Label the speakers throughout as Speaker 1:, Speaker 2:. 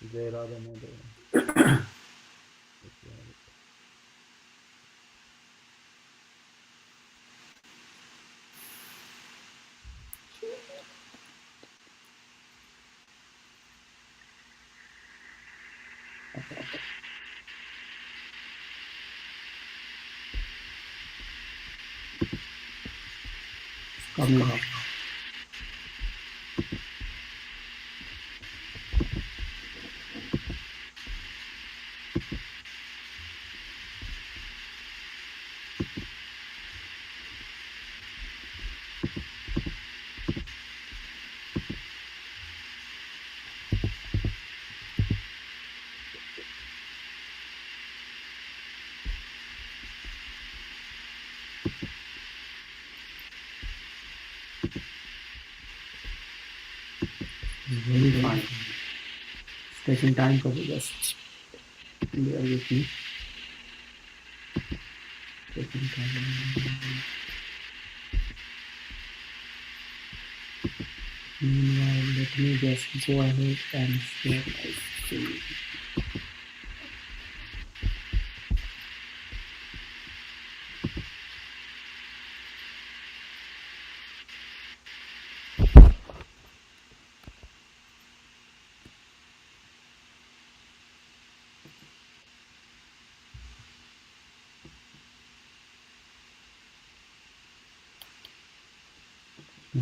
Speaker 1: जय Radha Madhav.
Speaker 2: Coming up. Very fine. Taking time for the just bear with me. Taking time. Meanwhile, let me just go ahead and share my screen.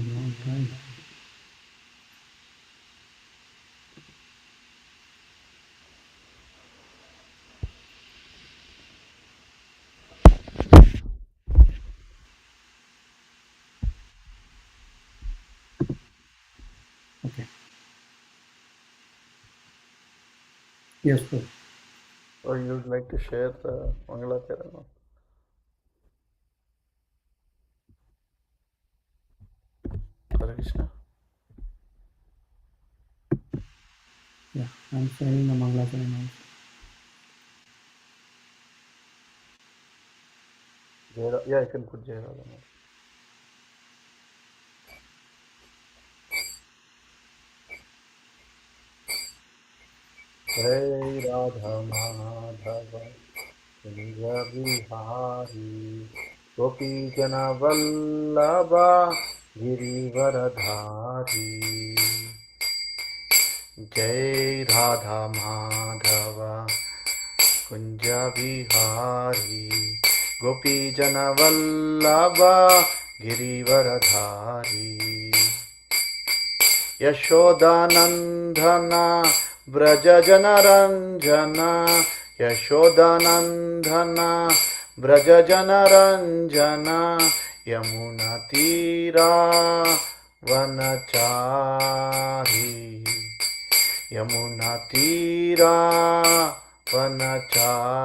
Speaker 2: Okay. Okay. Yes, sir.
Speaker 1: Or you'd like to share the Mangala Tirana? Hare Krishna.
Speaker 2: Yeah, I'm sharing the Mangala ceremony.
Speaker 1: Yeah, you can put Jai Radha Madhava. Jai Radha Madhava Kunja Bihari Gopi Jana Vallabha Girivaradhari. Jai Radha Madhava Kunja Bihari Gopi Jana Vallabha Girivaradhari. Yashodanandana Braja Janaranjana Yashodanandana Braja Janaranjana Yamuna Tira Vanachari Yamuna Tira Vanachari.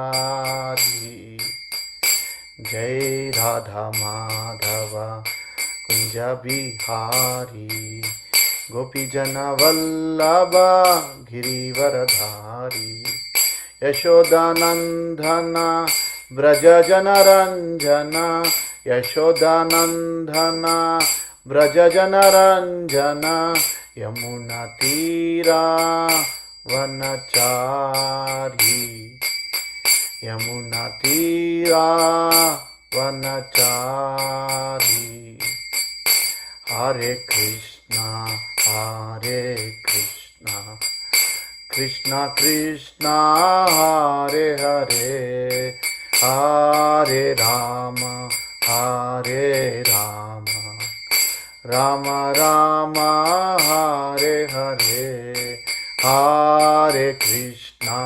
Speaker 1: Jai Radha Madhava Kunja Bihari Gopi Jana Vallabha Girivaradhari. Yashodanandana Braja Janaranjana Yashodanandana Braja Janaranjana Yamuna Tira Vanachari Yamuna Tira Vanachari. Hare Krishna, Hare Krishna, Krishna Krishna, Hare Hare, Hare Rama, Hare Rama, Rama Rama, Hare Hare, Hare Krishna,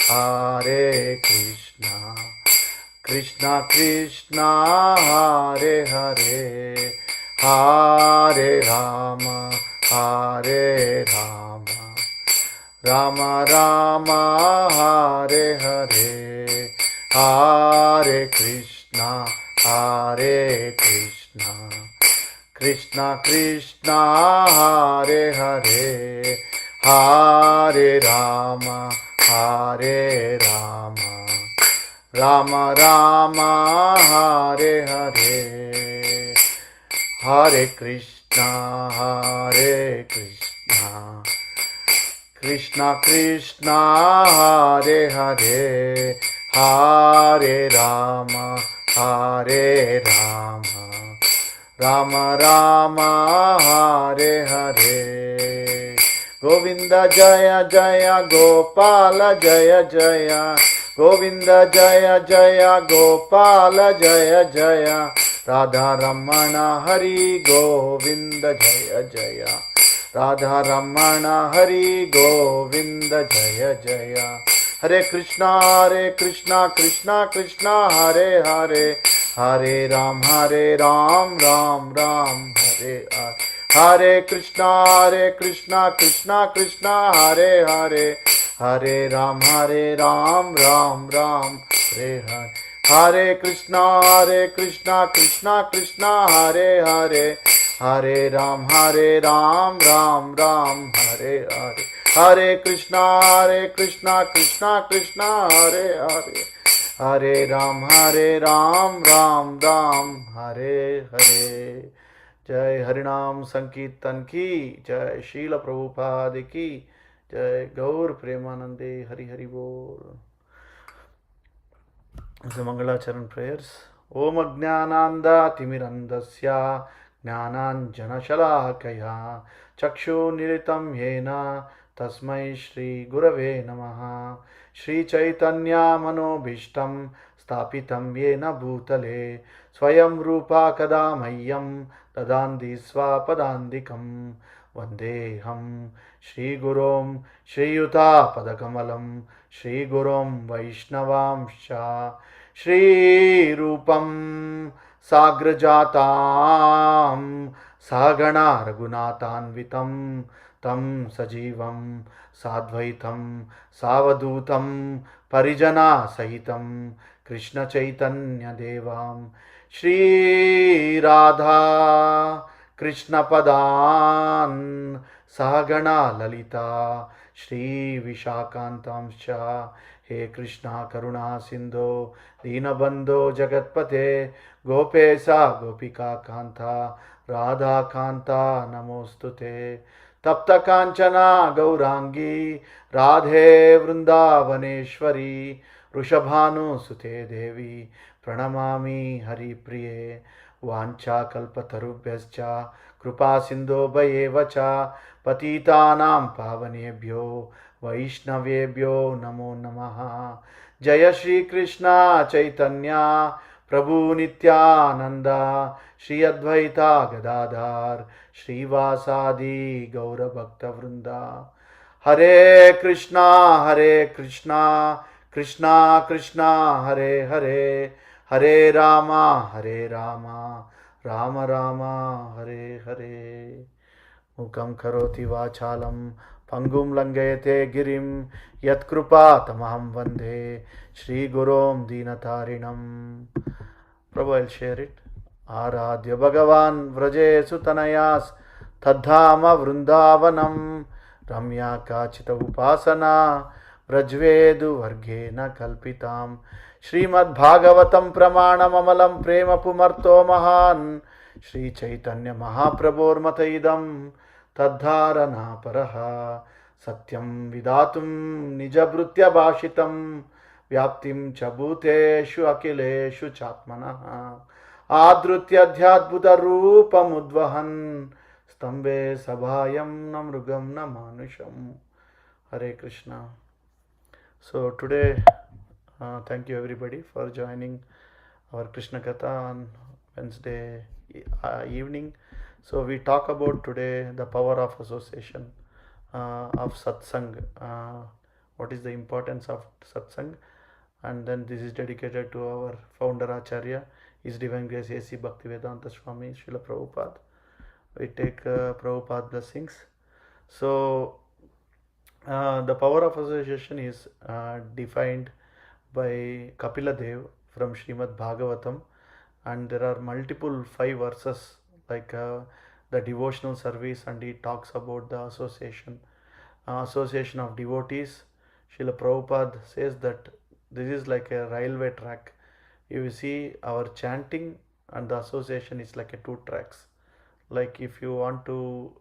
Speaker 1: Hare Krishna, Krishna Krishna, Hare Hare, Hare Rama, Hare Rama, Rama Rama, Hare Hare, Hare Krishna, Hare Krishna, Krishna Krishna, Hare Hare, Hare Rama, Hare Rama, Rama Rama, Hare Hare. Hare Krishna, Hare Krishna, Krishna Krishna Hare Hare Hare Rama Hare Rama Rama Rama Hare Hare Govinda Jaya Jaya Gopala Jaya Jaya Govinda Jaya Jaya Gopala Jaya Jaya Radha Ramana Hari Govinda Jaya Jaya Radha Ramana Hari Govinda Jaya Jaya Hare Krishna Krishna Krishna Hare Hare Hare Ram Ram Hare Hare Hare Krishna Krishna Krishna Hare Hare Hare Ram Ram Hare Hare Hare Krishna Krishna Hare Hare Hare Ram Ram Hare Hare Hare Krishna Krishna Hare Hare Hare Ram Ram Hare Hare जय हरिनाम संकीर्तन की जय शील प्रभुपाद की जय गौर प्रेमानंदे हरि हरि बोल The Mangalacharan prayers. Om Ajnananda Timirandasya Jnananjana Shalakaya Chakshu Nilitam Yena Tasmai Shri Gurave Namaha Shri Chaitanya Manobhishtam Stapitam Yena Bhutale Swayam Rupa Kadamayyam Tadandi Swapadandikam Vandeham Shri Gurum Shri Yuta Padakamalam Shri Gurum Vaishnavamsha Shri Rupam Sagrajatam Sagana Raghunatanvitam Tam Sajivam Sadvaitam Savadutam Parijana Sahitam Krishna Chaitanya Devam Shri Radha Krishna Padan Sahagana Lalita Shri Vishakantamscha He Krishna Karuna Sindho Dinabandho Jagatpate Gopesa Gopika Kanta Radha Kanta Namostute Tapta Kanchana Gaurangi Radhe Vrindavaneshwari Rushabhanu Sute Devi Pranamami Hari Priye Vancha Kalpatarubhyascha Krupa Sindho Bhayevacha Patitanam Pavanebhyo Vaishnavebhyo Namo Namaha Jaya Shri Krishna Chaitanya Prabhu Nityananda Shri Advaita Gadadhar Shri Vasadi Gaura Bhakta Vrinda Hare Krishna Krishna Krishna Hare Hare Hare Rama Rama Rama Hare Hare Mukam karoti vachalam pangum langayate girim yatkrupa tamaham vande Shri Gurum Dinatarinam. Prabhu, I'll share it. Aradhya Bhagavan Vraje Sutanayas Tadhama Vrindavanam Ramya Kachita Upasana Vrajvedu Vargena Kalpitam Srimad Bhagavatam Pramanam Amalam Prema Pumarto Mahan Shri Chaitanya Mahaprabhur Mataidam Tadharana Paraha Satyam Vidatum Nijabrutya Bhashitam Vyaptim Chabhuteshu Akileshu Chatmanaha Adrutyadhyadbhuta Rupamudvahan Stambe Sabhayam Namrugam Namanusham. Hare Krishna. So today, thank you everybody for joining our Krishna Katha on Wednesday evening. So we talk about today the power of association, of satsang. What is the importance of satsang? And then this is dedicated to our founder Acharya, His Divine Grace A.C. Bhaktivedanta Swami Srila Prabhupada. We take Prabhupada blessings. So the power of association is defined by Kapila Dev from Srimad Bhagavatam, and there are multiple 5 verses like the devotional service, and he talks about the association of devotees. Srila Prabhupada says that this is like a railway track. You see, our chanting and the association is like a 2 tracks. Like if you want to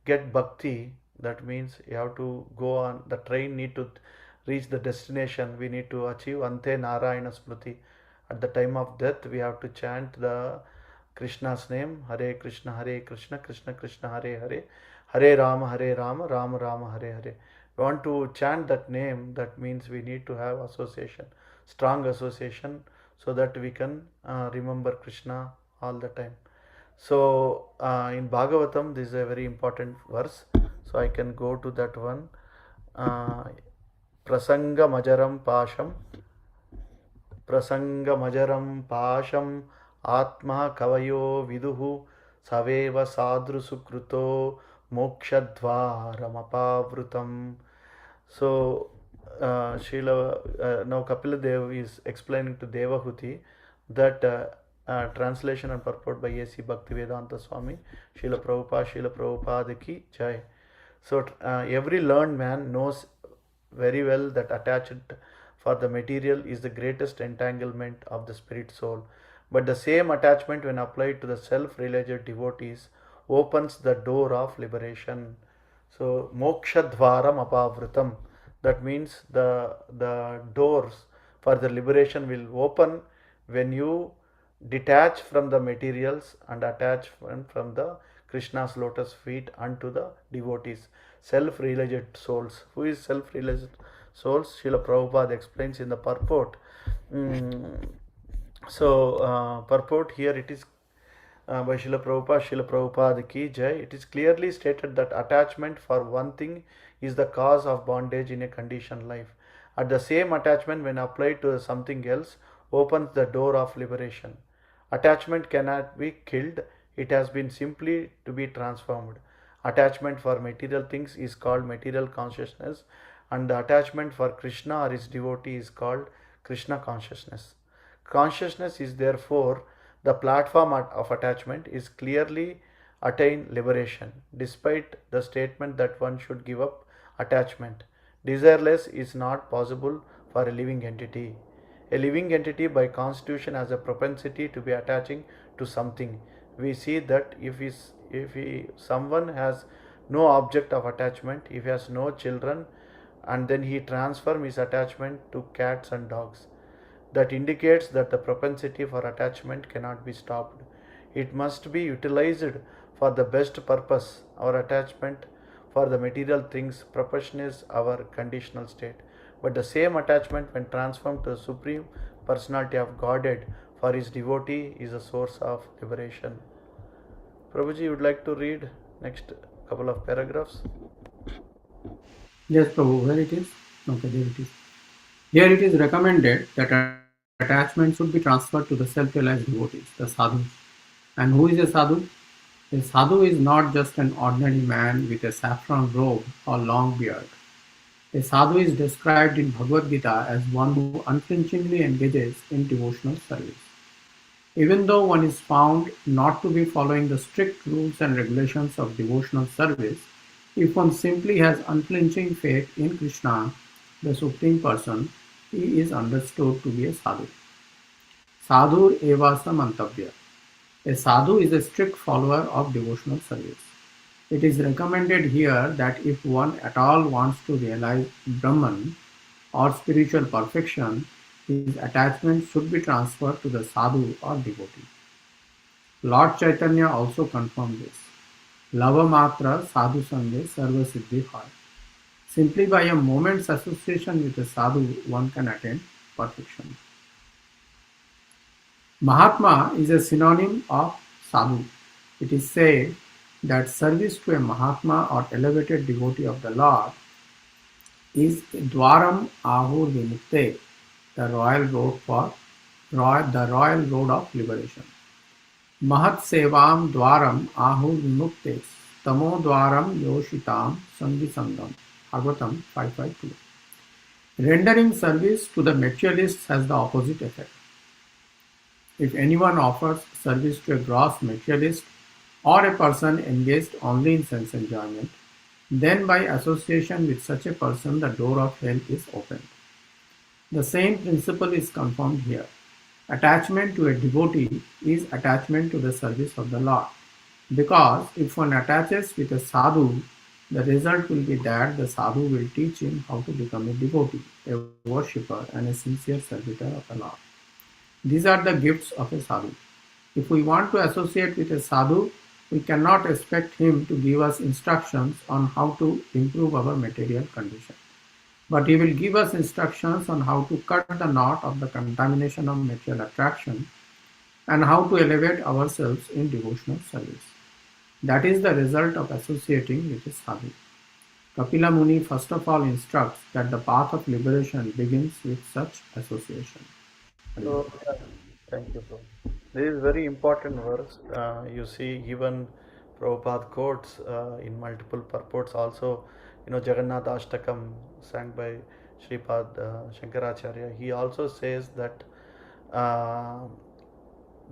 Speaker 1: get bhakti, That means you have to go on, the train need to reach the destination. We need to achieve Ante Narayana Smriti. At the time of death, we have to chant the Krishna's name, Hare Krishna, Krishna Krishna, Hare Hare, Hare Rama, Rama Rama, Hare Hare. We want to chant that name. That means we need to have association, strong association, so that we can remember Krishna all the time. So in Bhagavatam, this is a very important verse. So I can go to that one. Uh, Prasanga Majaram Pasham, Prasanga Majaram Pasham, Atma Kavayo Viduhu, Saveva Sadru Sukruto, Mokshadvaramapavrutam. So, now Kapila Dev is explaining to Devahuti that translation and purport by A.C. Bhaktivedanta Swami, Srila Prabhupada ki Jai. So, every learned man knows very well that attachment for the material is the greatest entanglement of the spirit soul. But the same attachment, when applied to the self realized devotees, opens the door of liberation. So, moksha dvaram apavritam. That means the doors for the liberation will open when you detach from the materials and attach from the Krishna's lotus feet unto the devotees, self-realized souls. Who is self-realized souls? Srila Prabhupada explains in the purport. Purport here it is by Srila Prabhupada ki Jai. It is clearly stated that attachment for one thing is the cause of bondage in a conditioned life. At the same attachment, when applied to something else, opens the door of liberation. Attachment cannot be killed, it has been simply to be transformed. Attachment for material things is called material consciousness, and the attachment for Krishna or his devotee is called Krishna consciousness. Consciousness is therefore the platform of attachment is clearly attain liberation, despite the statement that one should give up attachment. Desireless is not possible for a living entity. A living entity by constitution has a propensity to be attaching to something. We see that if someone has no object of attachment, if he has no children, and then he transforms his attachment to cats and dogs, that indicates that the propensity for attachment cannot be stopped. It must be utilized for the best purpose. Our attachment for the material things proportions our conditional state. But the same attachment, when transformed to the Supreme Personality of Godhead for his devotee, is a source of liberation. Prabhuji, you would like to read next couple of paragraphs?
Speaker 2: Yes, Prabhu, where it is? Okay, there it is. Here it is recommended that attachment should be transferred to the self-realized devotees, the sadhus. And who is a sadhu? A sadhu is not just an ordinary man with a saffron robe or long beard. A sadhu is described in Bhagavad Gita as one who unflinchingly engages in devotional service. Even though one is found not to be following the strict rules and regulations of devotional service, if one simply has unflinching faith in Krishna, the Supreme Person, he is understood to be a sadhu. Sadhur eva samantavya. A sadhu is a strict follower of devotional service. It is recommended here that if one at all wants to realize Brahman or spiritual perfection, his attachment should be transferred to the sadhu or devotee. Lord Chaitanya also confirmed this. Lava matra sadhu sange sarva siddhi hoy. Simply by a moment's association with a sadhu, one can attain perfection. Mahatma is a synonym of sadhu. It is said that service to a Mahatma or elevated devotee of the Lord is Dwaram Ahur Vimukte, the royal road of liberation. Mahat Sevam Dwaram Ahur Vimukte, Tamo Dwaram Yoshitam Sangi Sangam, Bhagavatam 552. Rendering service to the materialists has the opposite effect. If anyone offers service to a gross materialist or a person engaged only in sense enjoyment, then by association with such a person the door of hell is opened. The same principle is confirmed here. Attachment to a devotee is attachment to the service of the Lord. Because if one attaches with a sadhu, The result will be that the sadhu will teach him how to become a devotee, a worshipper, and a sincere servitor of the Lord. These are the gifts of a sadhu. If we want to associate with a sadhu, we cannot expect him to give us instructions on how to improve our material condition. But he will give us instructions on how to cut the knot of the contamination of material attraction and how to elevate ourselves in devotional service. That is the result of associating with a sadhu. Kapila Muni first of all instructs that the path of liberation begins with such association.
Speaker 1: So, yeah, thank you, bro. This is very important verse. You see, even Prabhupada quotes in multiple purports. Also, Jagannath Ashtakam, sang by Sripad Shankaracharya. He also says that uh,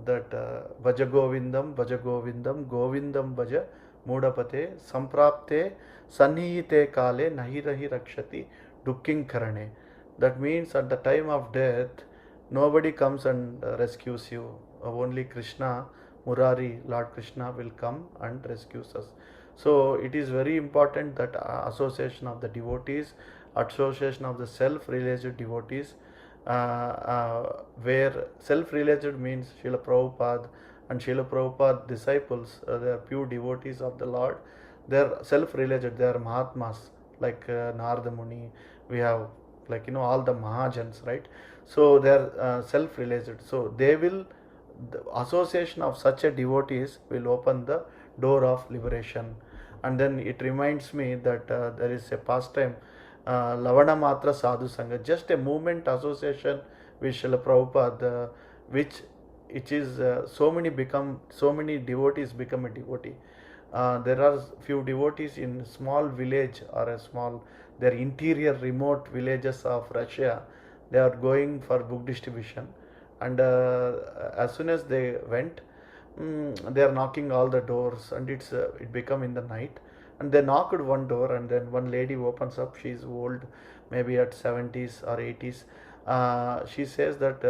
Speaker 1: Bhaja Govindam, Govindam Bhaja Mudapate, Samprapte, Sannihite Kale, Nahirahi Rakshati, Dukking Karane. That means at the time of death, nobody comes and rescues you. Only Krishna, Murari, Lord Krishna will come and rescues us. So it is very important that association of the devotees, association of the self-realized devotees, where self-realized means Srila Prabhupada and Srila Prabhupada disciples, they are pure devotees of the Lord. They are self-realized, they are Mahatmas like Narada Muni. We have like all the Mahajans, right? So they are self-realized. So they will, the association of such a devotees will open the door of liberation. And then it reminds me that there is a pastime, Lavana Matra Sadhu Sangha, just a movement association with Srila Prabhupada, which it is so many devotees become a devotee. There are few devotees in small village or a small, their interior remote villages of Russia. They are going for book distribution, and as soon as they went, they are knocking all the doors, and it become in the night, and they knocked one door, and then one lady opens up. She is old, maybe at 70s or 80s. She says that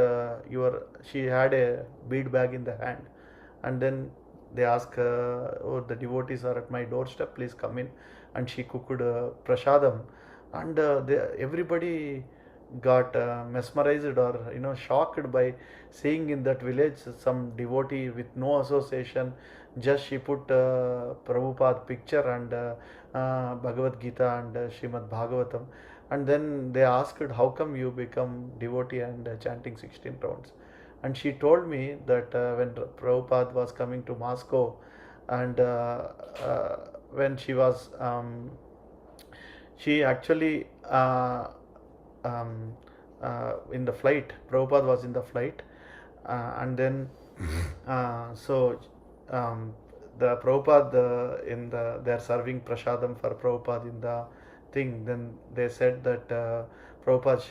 Speaker 1: she had a bead bag in the hand, and then they ask, oh, the devotees are at my doorstep, please come in. And she cooked prasadam, and everybody got mesmerized or shocked by seeing in that village some devotee with no association. Just she put Prabhupada picture and Bhagavad Gita and Srimad Bhagavatam, and then they asked, how come you become devotee and chanting 16 rounds? And she told me that when Prabhupada was coming to Moscow, and when she actually um, in the flight, Prabhupada was in the flight, and then so um, the Prabhupada they're serving prasadam for Prabhupada in the thing. Then they said that Prabhupada,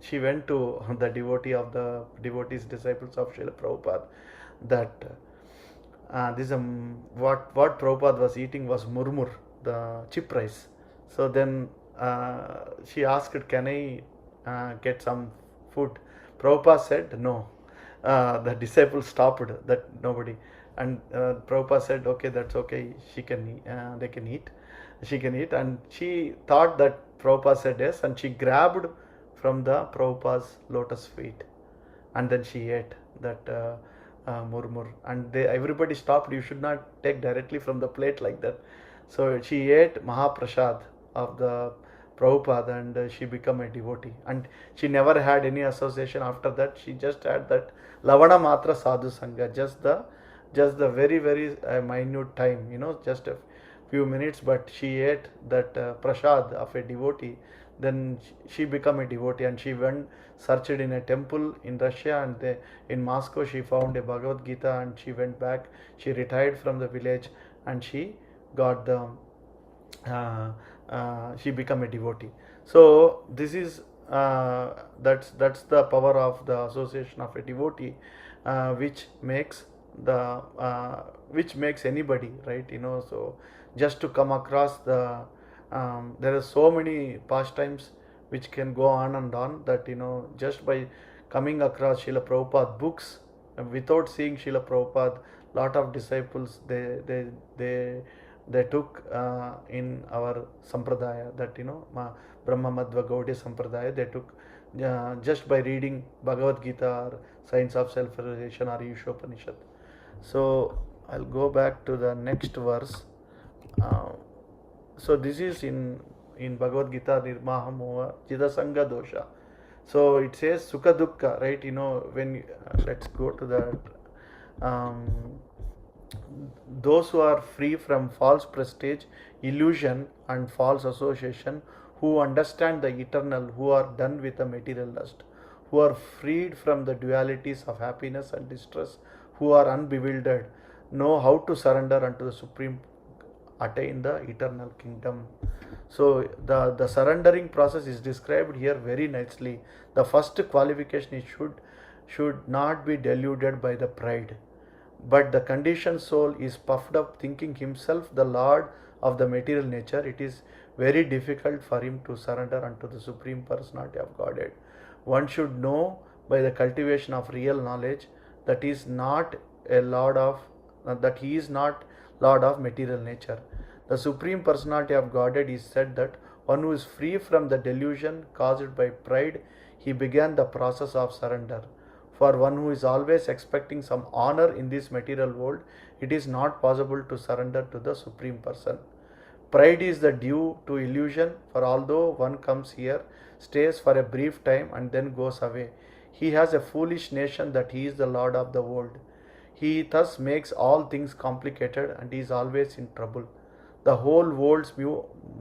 Speaker 1: she went to the devotees disciples of Srila Prabhupada, that what Prabhupada was eating was murmur, the chip rice. So then she asked, can I get some food? Prabhupada said no. The disciples stopped that, nobody. And Prabhupada said, okay, that's okay, they can eat. She can eat. And she thought that Prabhupada said yes, and she grabbed from the Prabhupada's lotus feet, and then she ate that murmur, and everybody stopped. You should not take directly from the plate like that. So she ate Mahaprasad of the Prabhupada, and she became a devotee, and she never had any association after that. She just had that Lavana Matra Sadhu Sangha, just the very very minute time, just a few minutes, but she ate that prasad of a devotee. Then she became a devotee, and she went searched in a temple in Russia, and in Moscow she found a Bhagavad Gita, and she went back. She retired from the village, and she got the she become a devotee. So this is that's the power of the association of a devotee, which makes which makes anybody, right? So just to come across there are so many pastimes which can go on and on, that just by coming across Srila Prabhupada books, without seeing Srila Prabhupada, lot of disciples, they they took in our sampradaya, that Brahma Madhva Gaudiya Sampradaya, they took just by reading Bhagavad Gita or Science of Self-Realization or Ishopanishad. So I'll go back to the next verse. Uh, so this is in Bhagavad Gita, Nirmaha Moha Jidasanga Dosha. So it says Sukha Dukkha, right? When let's go to that. Those who are free from false prestige, illusion, and false association, who understand the eternal, who are done with the material lust, who are freed from the dualities of happiness and distress, who are unbewildered, know how to surrender unto the Supreme, attain the eternal kingdom. So the surrendering process is described here very nicely. The first qualification is should not be deluded by the pride, but the conditioned soul is puffed up thinking himself the lord of the material nature. It is very difficult for him to surrender unto the Supreme Personality of Godhead. One should know by the cultivation of real knowledge that he is not a lord of that he is not lord of material nature. The Supreme Personality of Godhead is said that one who is free from the delusion caused by pride, he began the process of surrender. For one who is always expecting some honor in this material world, it is not possible to surrender to the Supreme Person. Pride is the due to illusion, for although one comes here, stays for a brief time, and then goes away, he has a foolish notion that he is the Lord of the world. He thus makes all things complicated and is always in trouble. The whole world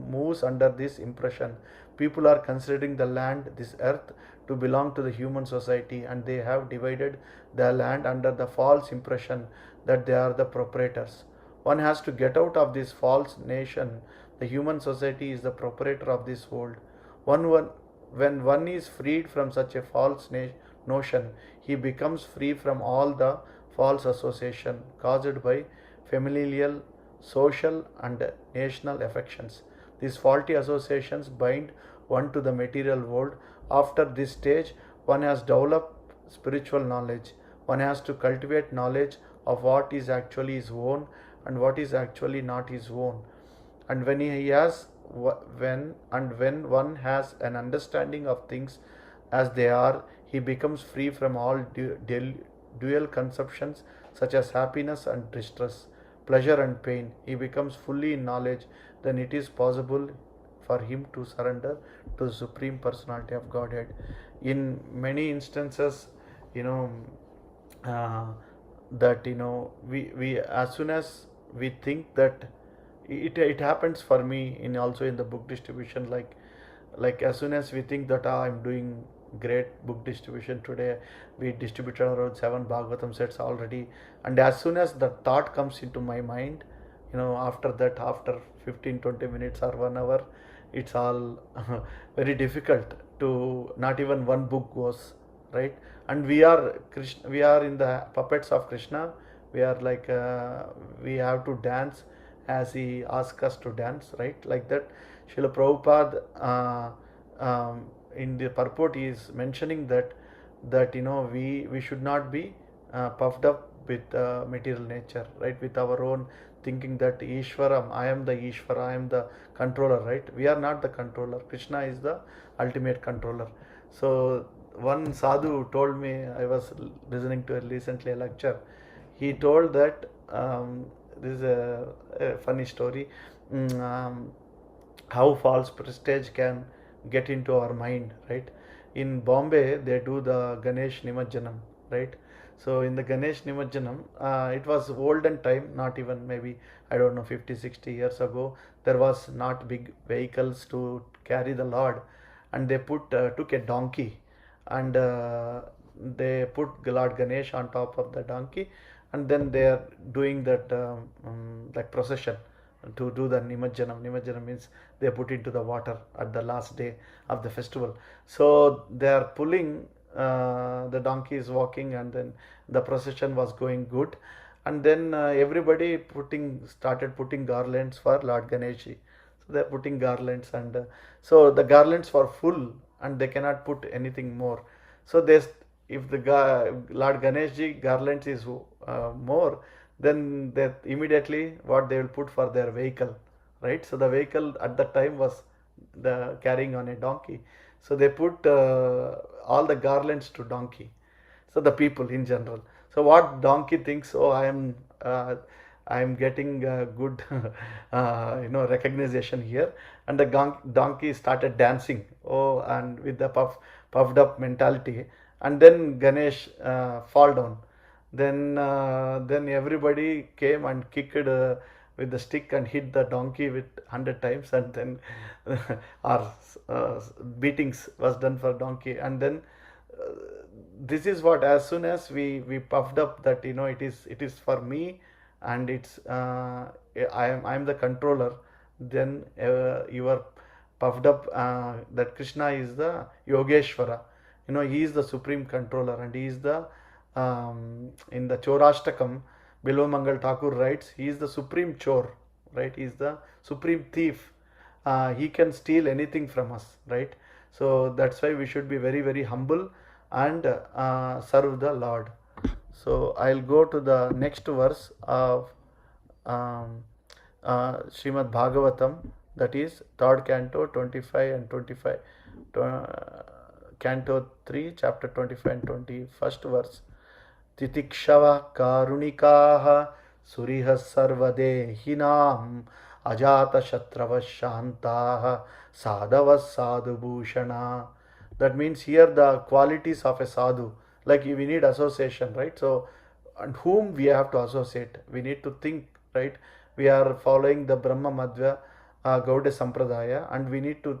Speaker 1: moves under this impression. People are considering the land, this earth, to belong to the human society, and they have divided the land under the false impression that they are the proprietors. One has to get out of this false nation. The human society is the proprietor of this world. When one is freed from such a false notion, he becomes free from all the false association caused by familial, social, and national affections. These faulty associations bind one to the material world. After this stage, one has developed spiritual knowledge. One has to cultivate knowledge of what is actually his own and what is actually not his own. And when one has an understanding of things as they are, he becomes free from all dual conceptions such as happiness and distress, pleasure and pain. He becomes fully in knowledge. Then it is possible for him to surrender to the Supreme Personality of Godhead. In many instances, you know, uh, that we as soon as we think that it happens for me in also in the book distribution, like as soon as we think that I'm doing great book distribution today, we distributed around 7 Bhagavatam sets already, and as soon as the thought comes into my mind, after that, after 15-20 minutes or 1 hour, it's all very difficult to, not even one book goes, right? And we are Krishna, we are in the puppets of Krishna. We are like we have to dance as he asks us to dance, right? Like that, Srila Prabhupada in the purport he is mentioning that we should not be puffed up with material nature, right? With our own thinking that Ishwaram, I am the Ishvara, I am the controller, right? We are not the controller. Krishna is the ultimate controller. So one sadhu told me, I was listening to recently a lecture. He told that this is a funny story. How false prestige can get into our mind, right? In Bombay, they do the Ganesh Nimajjanam, right? So in the Ganesh Nimajjanam, it was olden time, not even maybe, I don't know, 50-60 years ago. There was not big vehicles to carry the Lord, and they took a donkey, and they put Lord Ganesh on top of the donkey, and then they are doing that like procession to do the Nimajjanam. Nimajjanam means they put into the water at the last day of the festival. So they are pulling, the donkey is walking, and then the procession was going good, and then everybody started putting garlands for Lord Ganeshi. So they are putting garlands, and so the garlands were full, and they cannot put anything more. So if the Lord Ganeshji garlands is more, then that immediately what they will put for their vehicle, right? So the vehicle at that time was the carrying on a donkey, so they put all the garlands to donkey, so the people in general. So what donkey thinks, oh, I am getting good recognition here, and the donkey started dancing, oh, and with the puffed up mentality, and then Ganesh fall down. Then everybody came and kicked with the stick and hit the donkey with 100 times, and then our beatings was done for donkey. And then uh, this is what, as soon as we puffed up that it is for me, and it's I am the controller, then you are puffed up that Krishna is the Yogeshwara, he is the supreme controller, and he is the in the Chorashtakam, Bilva Mangal Thakur writes, he is the supreme chore, right? He is the supreme thief. He can steal anything from us, right? So that's why we should be very, very humble and serve the Lord. So I'll go to the next verse of um, Srimad Bhagavatam, that is third canto 25 and 25, canto 3, chapter 25 and 21st verse. तितिक्षवः कारुणिकाः सुरिः सर्वदेहिनाम् अजातशत्रवः शान्ताः साधवः साधुभूषणा. That means here the qualities of a sadhu, like we need association, right? So and whom we have to associate, we need to think, right? We are following the Brahma Madhya Gaudiya Sampradaya, and we need to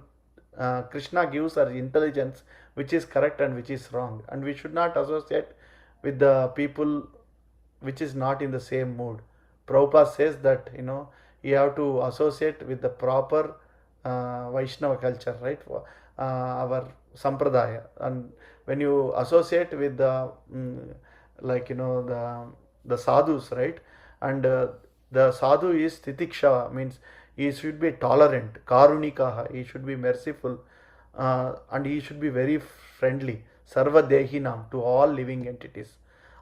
Speaker 1: Krishna gives us intelligence which is correct and which is wrong, and we should not associate with the people which is not in the same mood. Prabhupada says that you have to associate with the proper Vaishnava culture, right? Our sampradaya. And when you associate with the like the sadhus, right? And the sadhu is titiksha, means he should be tolerant, karunikaha, he should be merciful, and he should be very friendly, sarva dehinam, to all living entities.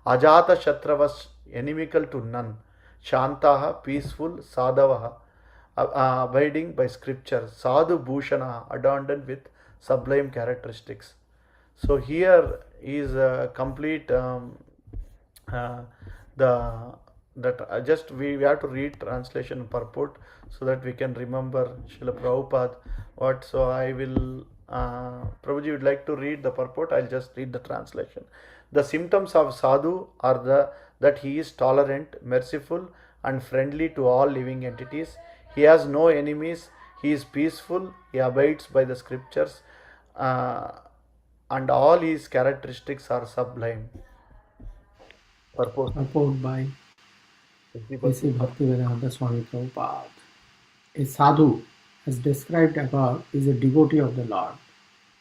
Speaker 1: Ajata shatravas, inimical to none. Shantaha, peaceful. Sadhavaha, abiding by scripture. Sadhu bhushana, adorned with sublime characteristics. So here is a complete uh, the that just we have to read translation purport so that we can remember Srila Prabhupada what. So I will Prabhuji would like to read the purport. I'll just read the translation. The symptoms of sadhu are that he is tolerant, merciful, and friendly to all living entities. He has no enemies. He is peaceful. He abides by the scriptures, uh, and all his characteristics are sublime. Purport.
Speaker 2: Purport by A.C. Bhaktivedanta Swami Prabhupada. A sadhu, as described above, is a devotee of the Lord.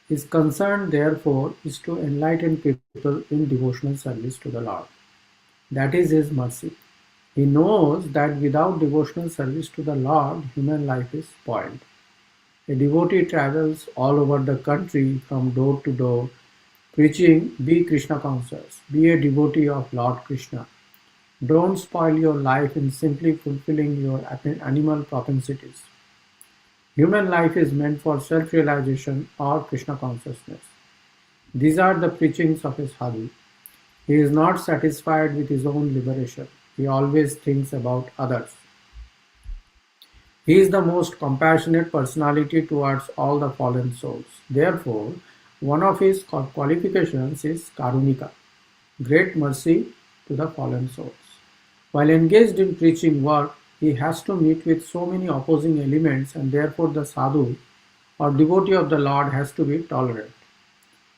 Speaker 2: His concern, therefore, is to enlighten people in devotional service to the Lord. That is his mercy. He knows that without devotional service to the Lord, human life is spoiled. A devotee travels all over the country from door to door, preaching, be Krishna conscious, be a devotee of Lord Krishna. Don't spoil your life in simply fulfilling your animal propensities. Human life is meant for self-realization or Krishna consciousness. These are the preachings of a sadhu. He is not satisfied with his own liberation. He always thinks about others. He is the most compassionate personality towards all the fallen souls. Therefore, one of his qualifications is karunika, great mercy to the fallen souls. While engaged in preaching work, he has to meet with so many opposing elements, and therefore the sadhu or devotee of the Lord has to be tolerant.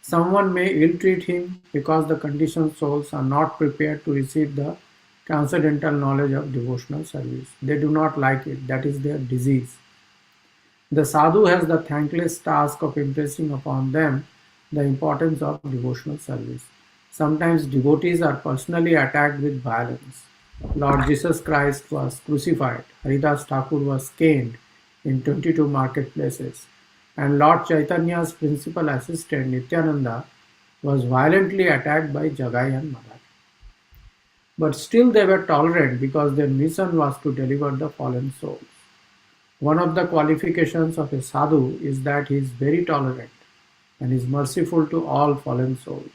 Speaker 2: Someone may ill-treat him because the conditioned souls are not prepared to receive the transcendental knowledge of devotional service. They do not like it. That is their disease. The sadhu has the thankless task of impressing upon them the importance of devotional service. Sometimes devotees are personally attacked with violence. Lord Jesus Christ was crucified, Haridas Thakur was caned in 22 marketplaces, and Lord Chaitanya's principal assistant Nityananda was violently attacked by Jagai and Madhai. But still they were tolerant because their mission was to deliver the fallen souls. One of the qualifications of a sadhu is that he is very tolerant and is merciful to all fallen souls.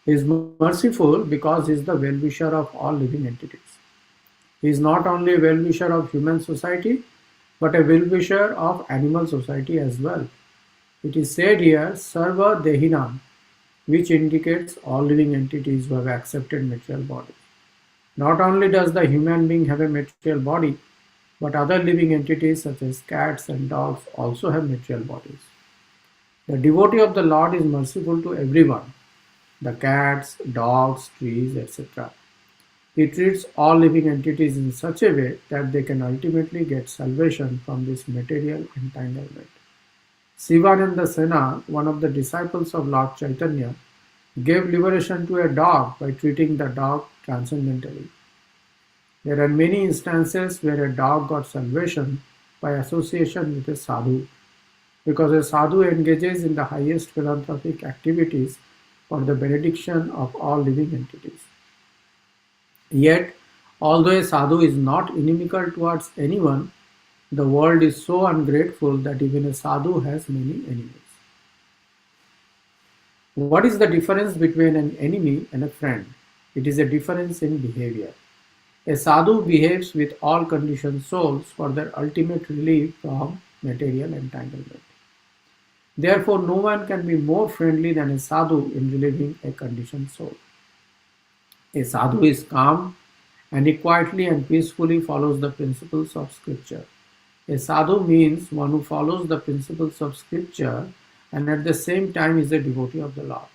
Speaker 2: He is merciful because he is the well-wisher of all living entities. He is not only a well-wisher of human society, but a well-wisher of animal society as well. It is said here, Sarva Dehinam, which indicates all living entities who have accepted material bodies. Not only does the human being have a material body, but other living entities such as cats and dogs also have material bodies. The devotee of the Lord is merciful to everyone, the cats, dogs, trees, etc. He treats all living entities in such a way that they can ultimately get salvation from this material entanglement. Sivananda Sena, one of the disciples of Lord Chaitanya, gave liberation to a dog by treating the dog transcendentally. There are many instances where a dog got salvation by association with a sadhu, because a sadhu engages in the highest philanthropic activities for the benediction of all living entities. Yet, although a sadhu is not inimical towards anyone, the world is so ungrateful that even a sadhu has many enemies. What is the difference between an enemy and a friend? It is a difference in behavior. A sadhu behaves with all conditioned souls for their ultimate relief from material entanglement. Therefore, no one can be more friendly than a sadhu in relieving a conditioned soul. A sadhu is calm and he quietly and peacefully follows the principles of scripture. A sadhu means one who follows the principles of scripture and at the same time is a devotee of the Lord.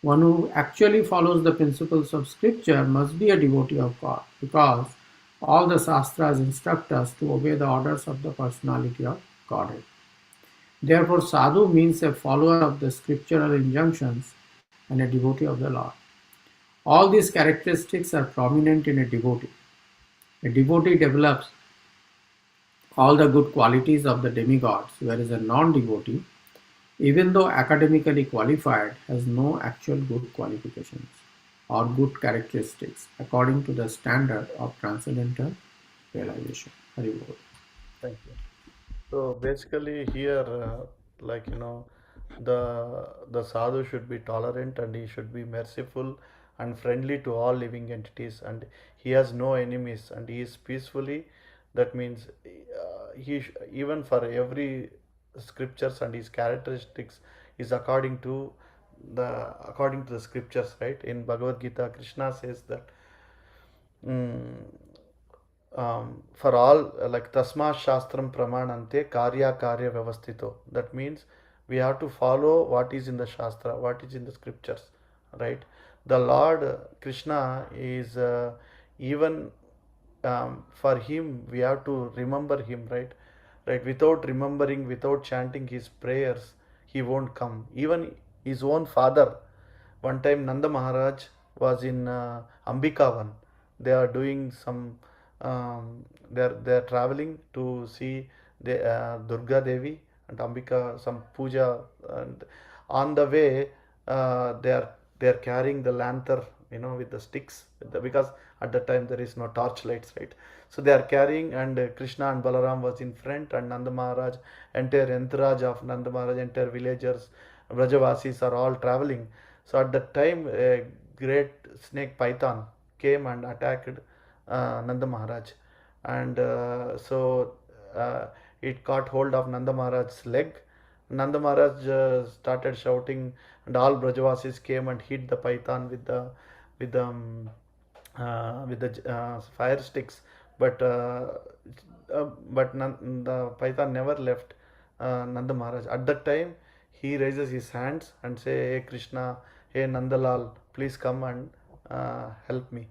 Speaker 2: One who actually follows the principles of scripture must be a devotee of God because all the Shastras instruct us to obey the orders of the personality of Godhead. Therefore, sadhu means a follower of the scriptural injunctions and a devotee of the Lord. All these characteristics are prominent in a devotee. A devotee develops all the good qualities of the demigods, whereas a non-devotee, even though academically qualified, has no actual good qualifications or good characteristics according to the standard of transcendental realization. Hari Bol.
Speaker 1: Thank you. So basically here, like the sadhu should be tolerant and he should be merciful and friendly to all living entities, and he has no enemies and he is peacefully. That means even for every scriptures and his characteristics is according to the scriptures, right? In Bhagavad Gita, Krishna says that. mm, for all like tasma shastram pramanante karya karya vyavasthito. That means we have to follow what is in the shastra, what is in the scriptures, right? The Lord Krishna is even for him we have to remember him, right? Without remembering, without chanting his prayers, he won't come. Even his own father, one time Nanda Maharaj was in Ambikavan. They are doing some. They are traveling to see the Durga Devi and Ambika some puja, and on the way they are carrying the lantern, with the sticks, because at that time there is no torch lights, right? So they are carrying, and Krishna and Balaram was in front, and Nanda Maharaj, entire entourage of Nanda Maharaj, entire villagers, Brajavasis are all traveling. So at that time, a great snake python came and attacked Nanda Maharaj, and it caught hold of Nanda Maharaj's leg. Nanda Maharaj started shouting, and all Brajavasis came and hit the python with the fire sticks, but the python never left Nanda Maharaj. At that time, he raises his hands and say, "Hey Krishna, hey Nandalal, please come and help me."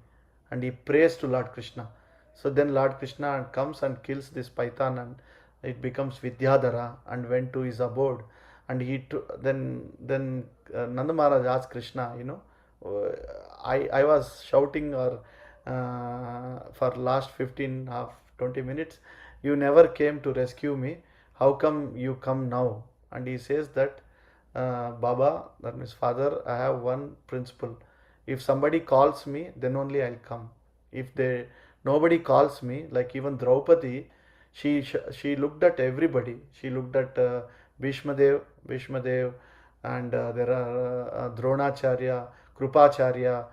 Speaker 1: And he prays to Lord Krishna. So then Lord Krishna comes and kills this python, and it becomes Vidyadhara and went to his abode. And then Nanda Maharaj asked Krishna, I was shouting or for last 15 half 20 minutes, you never came to rescue me. How come you come now? And he says that, Baba, that means father, I have one principle. If somebody calls me, then only I'll come. If they nobody calls me, like even Draupadi, she looked at everybody. She looked at Bhishmadev, and there are Dronacharya, Krupacharya,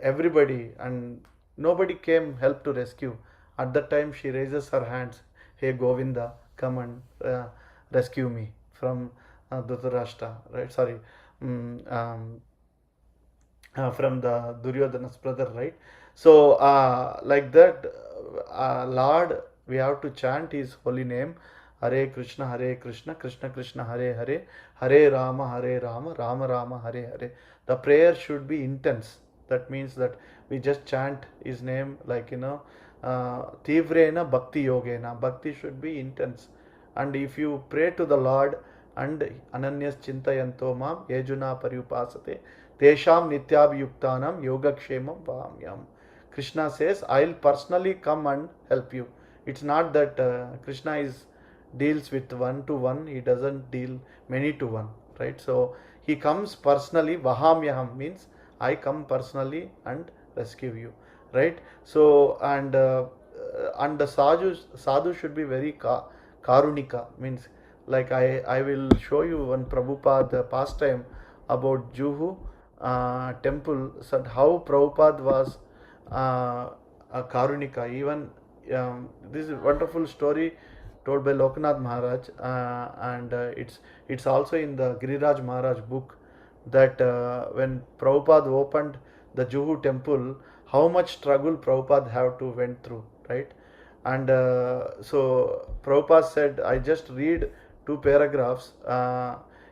Speaker 1: everybody, and nobody came help to rescue. At that time, she raises her hands, "Hey Govinda, come and rescue me from Dhritarashtra." Right? Sorry, from the Duryodhana's brother, right? So, like that, Lord, we have to chant His holy name. Hare Krishna, Krishna Krishna, Hare Hare, Hare Rama, Rama Rama, Hare Hare. The prayer should be intense. That means that we just chant His name, like, Tivrena Bhakti Yogena. Bhakti should be intense. And if you pray to the Lord, and Ananyas Chintayanto Mam Yejuna Paryupasate Tesham Nityabhyuktanam Yogakshemam Vahamyam. Krishna says, I'll personally come and help you. It's not that Krishna deals with one to one, he doesn't deal many to one, right? So he comes personally. Vahamyaham means I come personally and rescue you, right? So and the sadhu should be very karunika, means like I will show you one Prabhupada pastime about Juhu temple, said how Prabhupada was a Karunika. Even this is a wonderful story told by Lokanath Maharaj, and it's also in the Giriraj Maharaj book, that when Prabhupada opened the Juhu temple, how much struggle Prabhupada have to went through, right? And so Prabhupada said, I just read two paragraphs.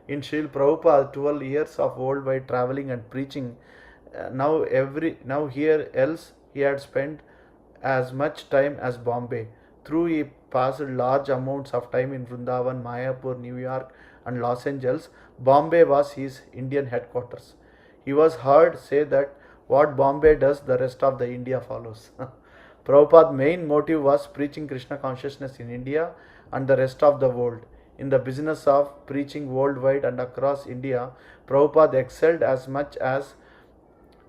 Speaker 1: In Srila Prabhupada, 12 years of worldwide traveling and preaching, now here else he had spent as much time as Bombay. Through he passed large amounts of time in Vrindavan, Mayapur, New York, and Los Angeles. Bombay was his Indian headquarters. He was heard say that what Bombay does, the rest of the India follows. Prabhupada's main motive was preaching Krishna consciousness in India and the rest of the world. In the business of preaching worldwide and across India, Prabhupada excelled as much as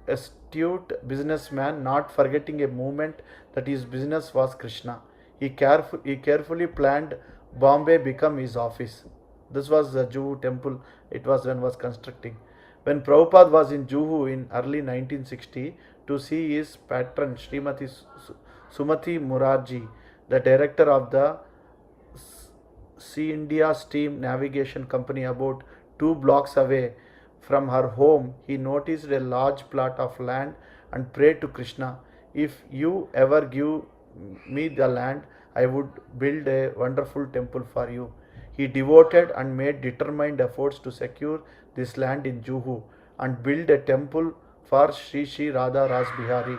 Speaker 1: astute businessman, not forgetting a moment that his business was Krishna. He carefully planned Bombay become his office. This was the Juhu temple. It was when was constructing. When Prabhupada was in Juhu in early 1960 to see his patron Srimati Sumati Murarji, the director of the Sea India Steam Navigation Company, about 2 blocks away from her home, he noticed a large plot of land and prayed to Krishna, if you ever give me the land, I would build a wonderful temple for you. He devoted and made determined efforts to secure this land in Juhu and build a temple for Sri Sri Radha Ras Bihari.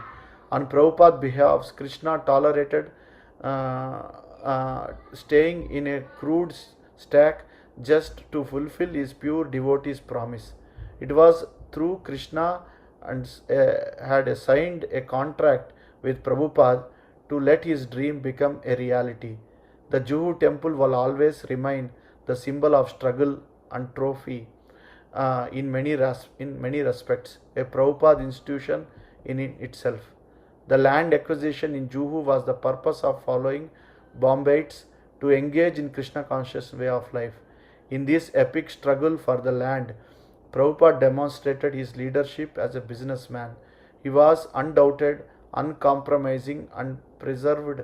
Speaker 1: On Prabhupada's behalf, Krishna tolerated staying in a crude stack just to fulfill his pure devotee's promise. It was through Krishna and had signed a contract with Prabhupada to let his dream become a reality. The Juhu temple will always remain the symbol of struggle and trophy in many respects, a Prabhupada institution in itself. The land acquisition in Juhu was the purpose of following Bombayites to engage in Krishna conscious way of life. In this epic struggle for the land, Prabhupada demonstrated his leadership as a businessman. He was undoubted, uncompromising, and preserved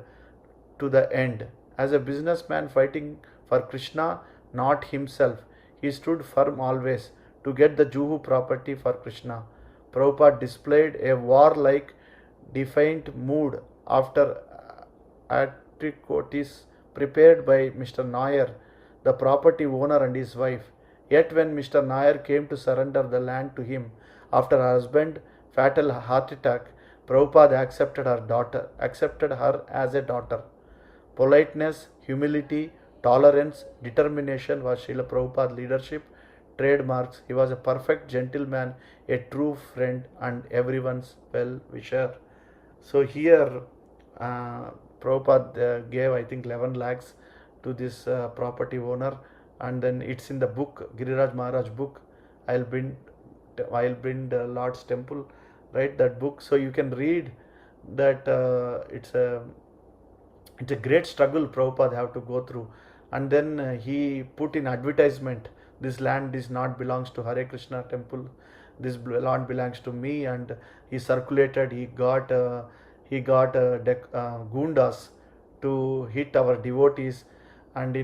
Speaker 1: to the end. As a businessman fighting for Krishna, not himself, he stood firm always to get the Juhu property for Krishna. Prabhupada displayed a warlike, defiant mood after atrocities prepared by Mr. Nair, the property owner, and his wife. Yet when Mr. Nair came to surrender the land to him after her husband's fatal heart attack, Prabhupada accepted her as a daughter. Politeness, humility, tolerance, determination was Srila Prabhupada's leadership trademarks. He was a perfect gentleman, a true friend, and everyone's well-wisher. So here, Prabhupada gave, I think, 11 lakhs to this property owner, and then it's in the book, Giriraj Maharaj book. I'll bring I'll build Lord's temple, right? That book. So you can read that. It's a great struggle Prabhupada have to go through. And then he put in advertisement, this land is not belongs to Hare Krishna temple, this land belongs to me. And he circulated, he got gundas to hit our devotees. And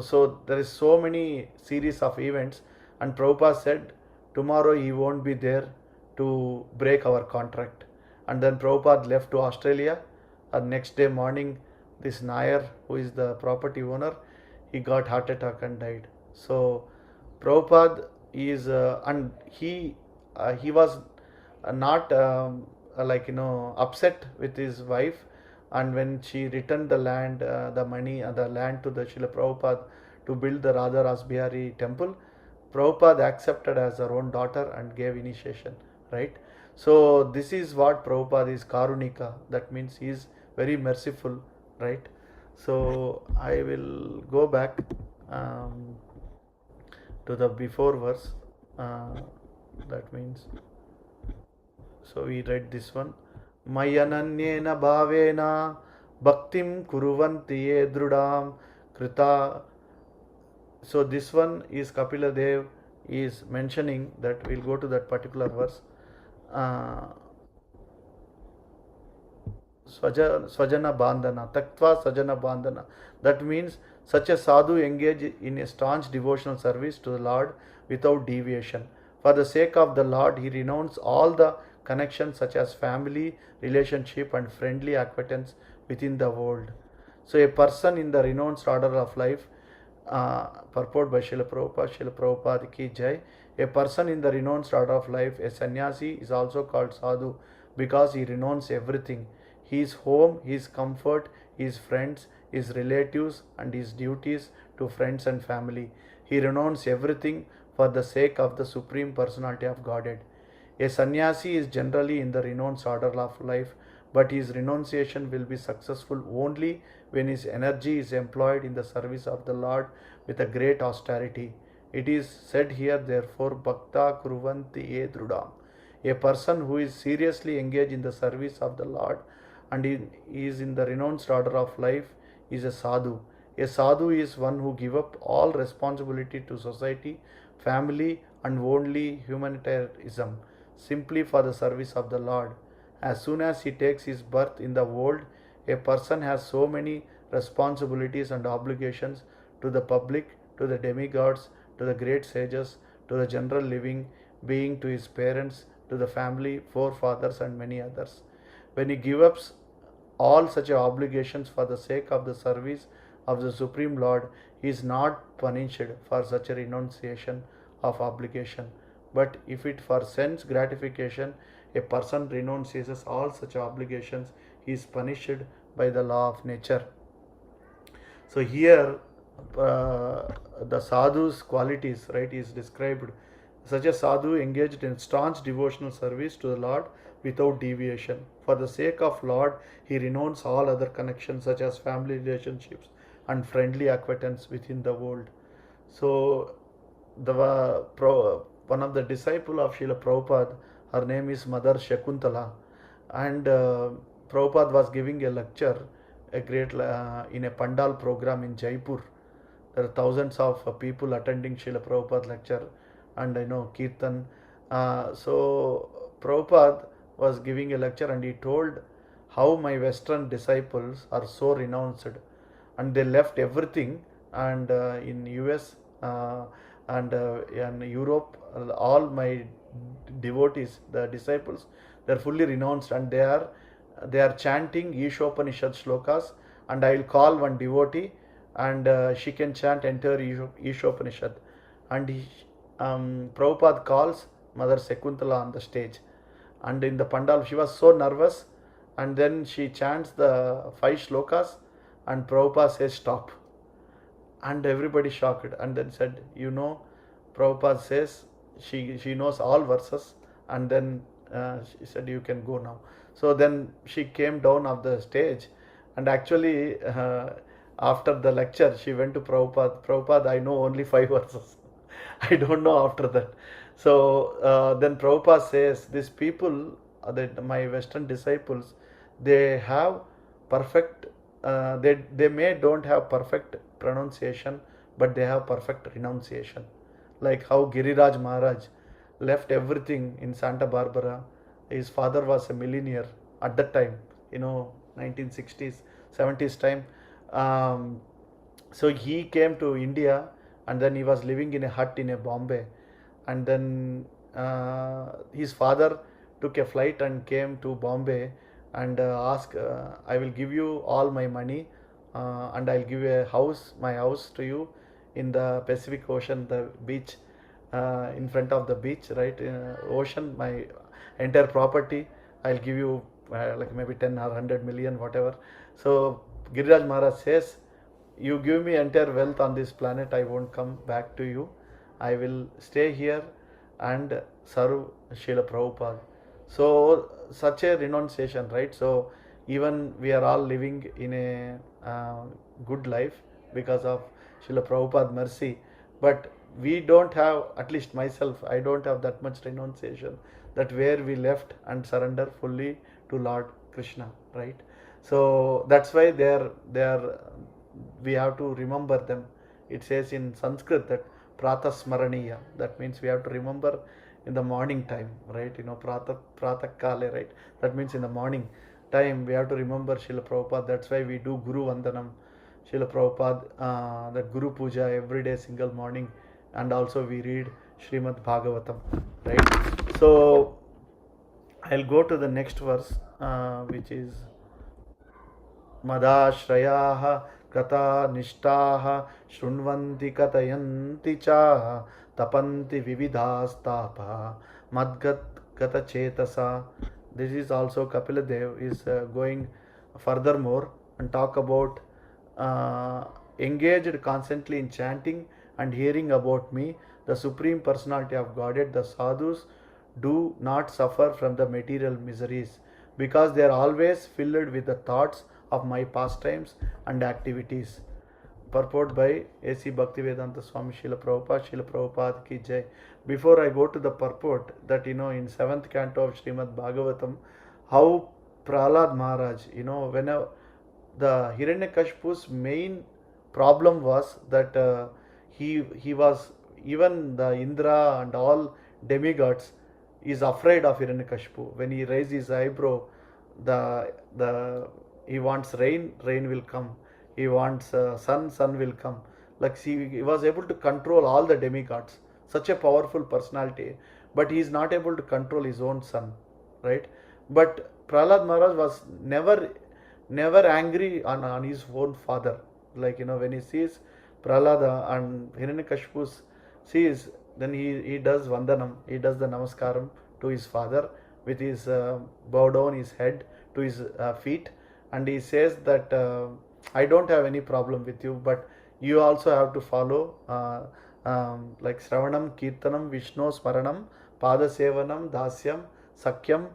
Speaker 1: so there is so many series of events. And Prabhupada said tomorrow he won't be there to break our contract. And then Prabhupada left to Australia. And next day morning, this Nair, who is the property owner, he got heart attack and died. So Prabhupada is, and he was not upset with his wife. And when she returned the land, the money, the land to the Srila Prabhupada to build the Radha Rasbihari temple, Prabhupada accepted as her own daughter and gave initiation, right? So this is what Prabhupada is, Karunika. That means he is very merciful, right? So I will go back um, to the before verse. That means, so we read this one. Mayananyena bhavena bhaktim kuruvanti ye drudam krita. So this one is Kapila Dev is mentioning that. We'll go to that particular verse. Swajana bandhana, taktva sajana bandhana. That means such a sadhu engage in a staunch devotional service to the Lord without deviation. For the sake of the Lord, he renounced all the connections such as family, relationship, and friendly acquaintance within the world. So a person in the renounced order of life, purport by Srila Prabhupada ki jai. A person in the renounced order of life, a sannyasi, is also called sadhu because he renounced everything: his home, his comfort, his friends, his relatives, and his duties to friends and family. He renounced everything for the sake of the Supreme Personality of Godhead. A sannyasi is generally in the renounced order of life, but his renunciation will be successful only when his energy is employed in the service of the Lord with a great austerity. It is said here, therefore, Bhakta Kuruvanti Ye Drudam. A person who is seriously engaged in the service of the Lord and is in the renounced order of life is a sadhu. A sadhu is one who gives up all responsibility to society, family, and only humanitarianism simply for the service of the Lord. As soon as he takes his birth in the world, a person has so many responsibilities and obligations to the public, to the demigods, to the great sages, to the general living being, to his parents, to the family, forefathers, and many others. When he gives up all such obligations for the sake of the service of the Supreme Lord, he is not punished for such a renunciation of obligation. But if it for sense gratification, a person renounces all such obligations, he is punished by the law of nature. So here the sadhu's qualities, right, is described. Such a sadhu engaged in staunch devotional service to the Lord without deviation. For the sake of Lord, he renounced all other connections such as family relationships and friendly acquaintance within the world. So one of the disciple of Srila Prabhupada, her name is Mother Shakuntala, and Prabhupada was giving a lecture, in a Pandal program in Jaipur. There are thousands of people attending Srila Prabhupada lecture, and Kirtan. So Prabhupada was giving a lecture and he told how my Western disciples are so renounced and they left everything, and in US and in Europe, all my devotees, the disciples, they are fully renounced and they are chanting Ishopanishad shlokas, and I will call one devotee and she can chant entire Ishopanishad. And Prabhupada calls Mother Sekuntala on the stage, and in the Pandal she was so nervous, and then she chants the 5 shlokas and Prabhupada says stop, and everybody shocked, and then said, Prabhupada says she knows all verses, and then she said you can go now. So then she came down off the stage, and actually after the lecture she went to Prabhupada, I know only 5 verses. I don't know after that. So then Prabhupada says, these people, my Western disciples, they have perfect, they may don't have perfect pronunciation, but they have perfect renunciation. Like how Giriraj Maharaj left everything in Santa Barbara. His father was a millionaire at that time, 1960s, 70s time. Um, so he came to India, and then he was living in a hut in a Bombay, and then his father took a flight and came to Bombay and asked, I will give you all my money, and I'll give a house, my house to you in the Pacific Ocean, the beach, in front of the beach, right? Ocean, my entire property, I'll give you like maybe 10 or 100 million, whatever. So Giriraj Maharaj says, you give me entire wealth on this planet, I won't come back to you. I will stay here and serve Srila Prabhupada. So, such a renunciation, right? So, even we are all living in a good life because of Srila Prabhupada mercy, but we don't have, at least myself, I don't have that much renunciation, that where we left and surrender fully to Lord Krishna, right? So that's why they are we have to remember them. It says in Sanskrit that prata smaraniya, that means we have to remember in the morning time, right? Prata kale, right? That means in the morning time we have to remember Srila Prabhupada. That's why we do Guru Vandanam, Srila Prabhupada, that Guru Puja every day, single morning, and also we read Srimad Bhagavatam, right? So I'll go to the next verse, which is मदाश्रयाः कथा निष्ठाः शृण्वन्ति कथयन्ति च तपन्ति विविधास्तापः मद्गतचेतसा. This is also Kapila Dev is going furthermore and talk about engaged constantly in chanting and hearing about me, the Supreme Personality of Godhead. The sadhus do not suffer from the material miseries because they are always filled with the thoughts of my pastimes and activities. Purport by A.C. Bhaktivedanta Swami Srila Prabhupada ki jai. Before I go to the purport, that in 7th canto of Srimad Bhagavatam, how Prahlad Maharaj, whenever the Hiranyakashipu's main problem was that he was, even the Indra and all demigods is afraid of Hiranyakashipu. When he raised his eyebrow, the he wants rain, rain will come. He wants sun, sun will come. Like he was able to control all the demigods. Such a powerful personality, but he is not able to control his own son, right? But Prahlad Maharaj was never angry on his own father. Like when he sees Prahlada and Hiranyakashipu sees, then he does vandanam, he does the namaskaram to his father with his bow down his head to his feet, and he says that I don't have any problem with you, but you also have to follow like Sravanam, Kirtanam, Vishnu Smaranam, Pada Sevanam, Dasyam, Sakyam,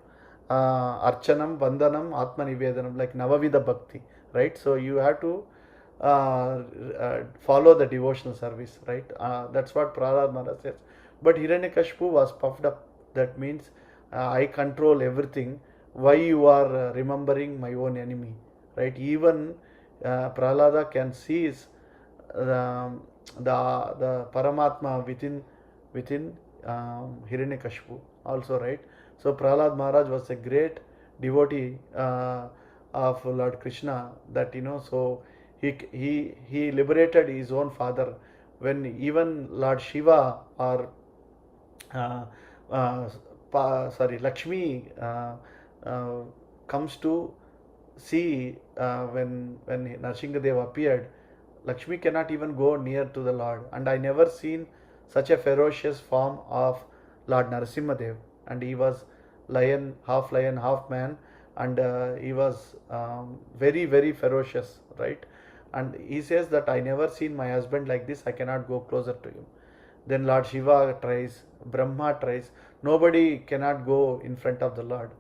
Speaker 1: Archanam, Vandanam, Atma Nivedanam, like Navavida Bhakti, right? So you have to follow the devotional service, right? That's what Prahlad Maharaj says. But Hiranyakashipu was puffed up. That means I control everything. Why you are remembering my own enemy, right? Even Prahlada can see the Paramatma within Hiranyakashipu also, right? So Prahlad Maharaj was a great devotee of Lord Krishna, that so he liberated his own father when even Lord Shiva or Lakshmi comes to see when Narsingadev appeared. Lakshmi cannot even go near to the Lord, and I never seen such a ferocious form of Lord Narasimhadev, and he was lion, half man, and he was very very ferocious, right? And he says that I never seen my husband like this, I cannot go closer to him. Then Lord Shiva tries, Brahma tries, nobody cannot go in front of the Lord.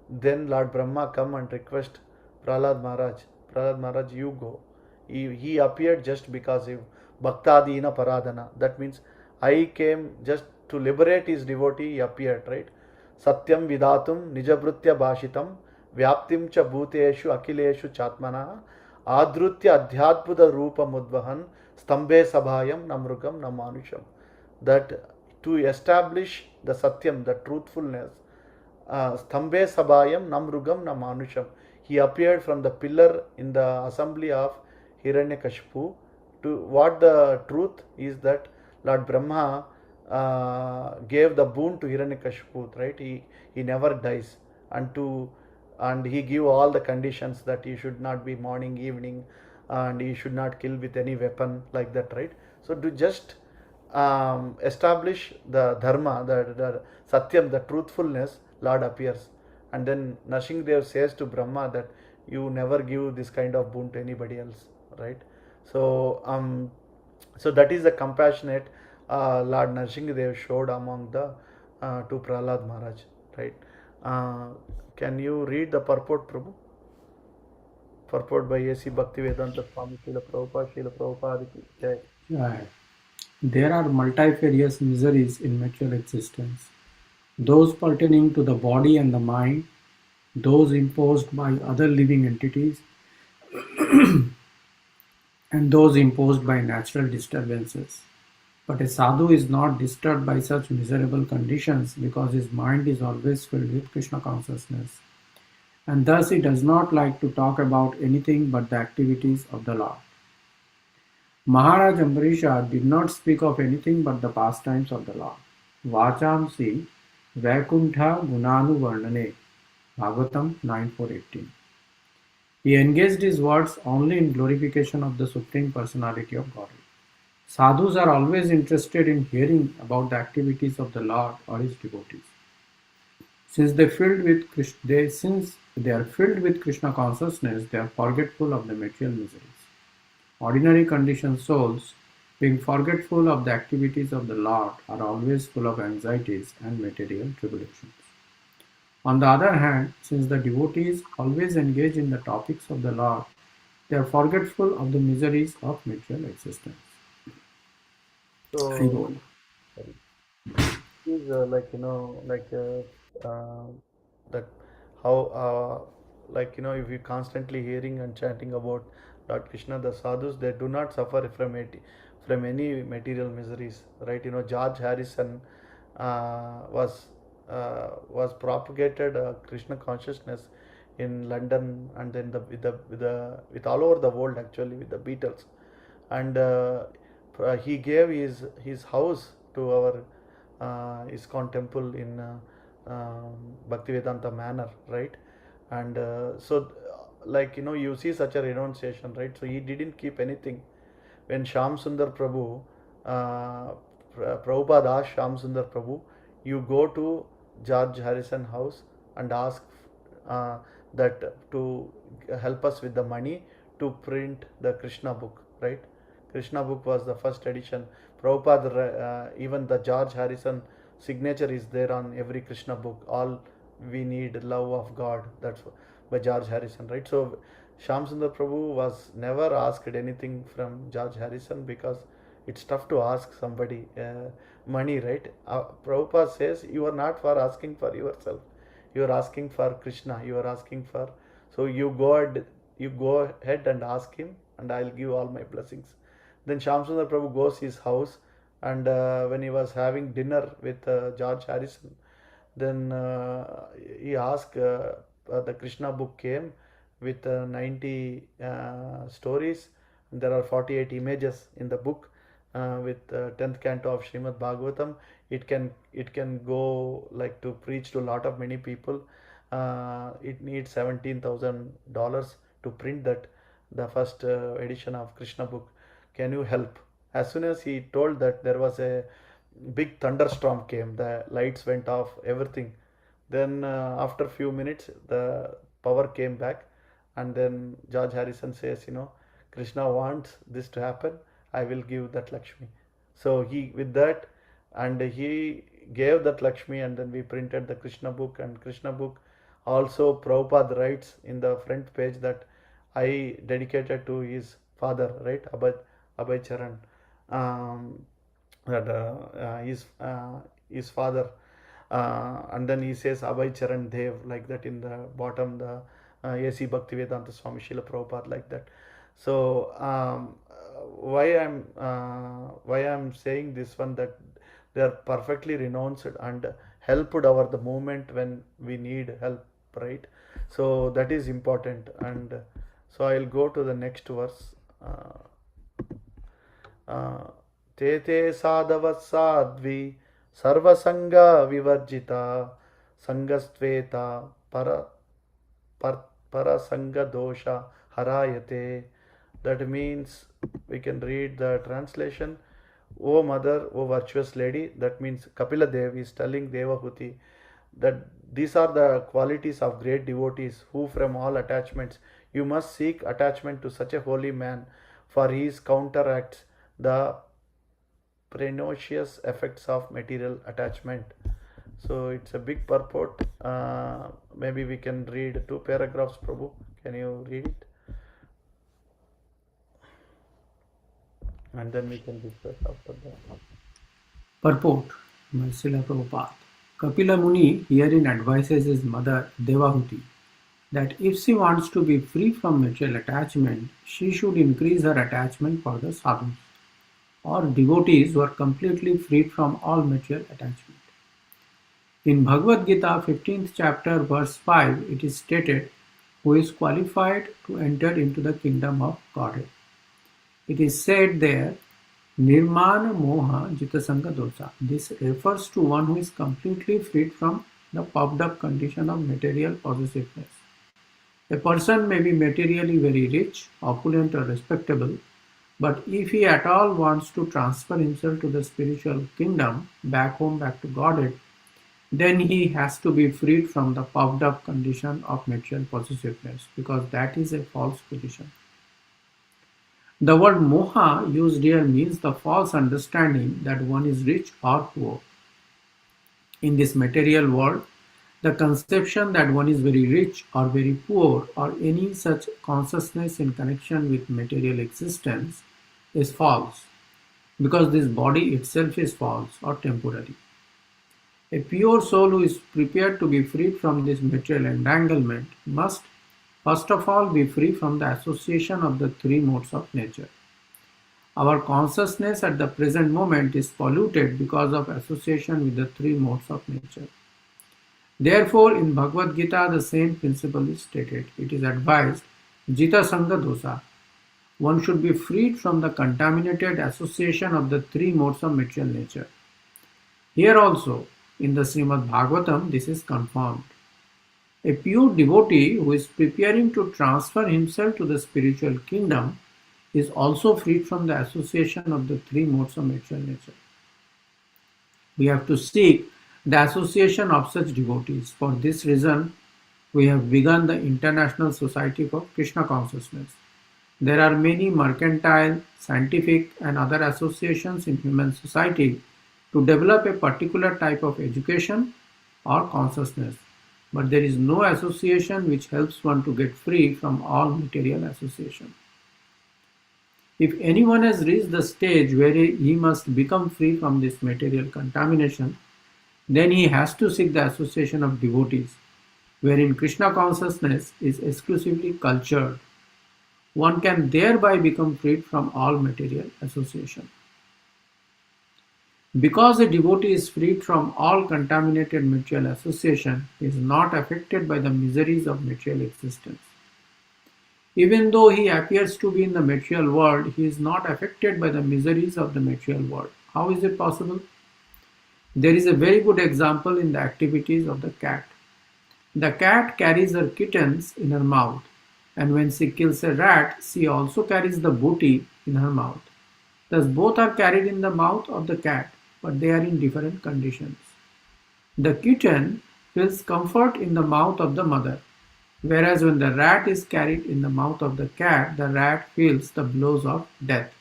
Speaker 1: Then Lord Brahma come and request Prahlad Maharaj, you go. He appeared just because of Bhaktadina Paradana. That means I came just to liberate his devotee, he appeared, right? Satyam vidatum nijabhrutya bhashitam vyaptim cha bhuteshu akileshu chatmana adrutya adhyatbuda rupa mudvahan stambhe sabhayam namrugam namanusham. That to establish the satyam, the truthfulness, stambhe sabhayam namrugam namanusham. He appeared from the pillar in the assembly of Hiranyakashipu. To what the truth is that Lord Brahma gave the boon to Hiranyakashipu, right? He never dies, and he give all the conditions that he should not be morning, evening, and he should not kill with any weapon like that, right? So to just establish the dharma, the satyam, the truthfulness, Lord appears. And then Nrsimhadev says to Brahma that you never give this kind of boon to anybody else, right? So, so that is the compassionate Lord Nrsimhadev showed among the to Prahlad Maharaj, right? Uh, can you read the purport, Prabhu? Purport by A.C. Bhaktivedanta Swami Srila Prabhupada ki jai.
Speaker 2: Right. There are multifarious miseries in material existence, those pertaining to the body and the mind, those imposed by other living entities, and those imposed by natural disturbances. But a sadhu is not disturbed by such miserable conditions because his mind is always filled with Krishna consciousness. And thus he does not like to talk about anything but the activities of the Lord. Maharaj Ambarisha did not speak of anything but the pastimes of the Lord. Vachamsi Vaikuntha Gunanu Varnane Bhagavatam 9.4.18. He engaged his words only in glorification of the Supreme Personality of Godhead. Sadhus are always interested in hearing about the activities of the Lord or his devotees. Since they are filled with Krishna consciousness, they are forgetful of the material miseries. Ordinary conditioned souls, being forgetful of the activities of the Lord, are always full of anxieties and material tribulations. On the other hand, since the devotees always engage in the topics of the Lord, they are forgetful of the miseries of material existence. I
Speaker 1: So,
Speaker 2: go.
Speaker 1: is like that how if you constantly hearing and chanting about Lord Krishna, the sadhus, they do not suffer from it, from any material miseries, right? George Harrison was propagated Krishna consciousness in London, and then with all over the world, actually, with the Beatles. And he gave his house to our ISKCON temple in Bhaktivedanta manor, right? And so, you see such a renunciation, right? So he didn't keep anything. When Sham Sundar Prabhu, Prabhupada asked Sham Sundar Prabhu, you go to George Harrison house and ask uh, that to help us with the money to print the Krishna book, right? Krishna book was the first edition. Prabhupada, even the George Harrison signature is there on every Krishna book. All we need love of God. That's by George Harrison, right? So Sham Sundar Prabhu was never asked anything from George Harrison because it's tough to ask somebody money, right? Prabhupada says you are not for asking for yourself. You are asking for Krishna. You are asking for. So you go ahead and ask him, and I'll give all my blessings. Then Shamsundar Prabhu goes his house, and when he was having dinner with George Harrison, then he asked, the Krishna book came with 90 stories. And there are 48 images in the book with 10th canto of Srimad Bhagavatam. It can go like to preach to a lot of many people. It needs $17,000 to print that, the first edition of Krishna book. Can you help? As soon as he told that, there was a big thunderstorm came, the lights went off, everything. Then after few minutes the power came back, and then George Harrison says, Krishna wants this to happen, I will give that Lakshmi. So he with that, and he gave that Lakshmi, and then we printed the Krishna book. And Krishna book also, Prabhupada writes in the front page that I dedicated to his father, right? Abhay Charan. um, that his father, and then he says Abhay Charan Dev, like that in the bottom, the A.C. Bhaktivedanta Swami Srila Prabhupada, like that. So why I'm saying this one, that they are perfectly renounced and helped our the movement when we need help, right? So that is important. And so I'll go to the next verse. ते ते साधवः साध्वी सर्वसंगा विवर्जिता संगस्त्वेता पर पर parasanga dosha harayate. That means we can read the translation. O mother, O virtuous lady, that means Kapila Dev is telling Devahuti that these are the qualities of great devotees who from all attachments you must seek attachment to such a holy man, for he counteracts the pernicious effects of material attachment. So it's a big purport. Maybe we can read 2 paragraphs, Prabhu. Can you read it? And then we can discuss after that.
Speaker 2: Purport by Srila Prabhupada. Kapila Muni herein advises his mother Devahuti that if she wants to be free from material attachment, she should increase her attachment for the sadhus, or devotees who are completely freed from all material attachment. In Bhagavad Gita 15th chapter verse 5 it is stated, who is qualified to enter into the kingdom of Godhead. It is said there, Nirmana Moha Jitasanga Dosa. This refers to one who is completely freed from the puffed up condition of material possessiveness. A person may be materially very rich, opulent or respectable, but if he at all wants to transfer himself to the spiritual kingdom, back home, back to Godhead, then he has to be freed from the puffed up condition of material possessiveness, because that is a false position. The word moha used here means the false understanding that one is rich or poor. In this material world, the conception that one is very rich or very poor or any such consciousness in connection with material existence is false, because this body itself is false or temporary. A pure soul who is prepared to be freed from this material entanglement must first of all be free from the association of the three modes of nature. Our consciousness at the present moment is polluted because of association with the three modes of nature. Therefore, in Bhagavad Gita, the same principle is stated. It is advised, Jita Sangha Dosa. One should be freed from the contaminated association of the three modes of material nature. Here also, in the Srimad Bhagavatam, this is confirmed. A pure devotee who is preparing to transfer himself to the spiritual kingdom is also freed from the association of the three modes of material nature. We have to seek the association of such devotees. For this reason, we have begun the International Society for Krishna Consciousness. There are many mercantile, scientific and other associations in human society to develop a particular type of education or consciousness, but there is no association which helps one to get free from all material association. If anyone has reached the stage where he must become free from this material contamination, then he has to seek the association of devotees, wherein Krishna consciousness is exclusively cultured. One can thereby become freed from all material association. Because a devotee is freed from all contaminated material association, he is not affected by the miseries of material existence. Even though he appears to be in the material world, he is not affected by the miseries of the material world. How is it possible? There is a very good example in the activities of the cat. The cat carries her kittens in her mouth, and when she kills a rat, she also carries the booty in her mouth. Thus both are carried in the mouth of the cat, but they are in different conditions. The kitten feels comfort in the mouth of the mother, whereas when the rat is carried in the mouth of the cat, the rat feels the blows of death.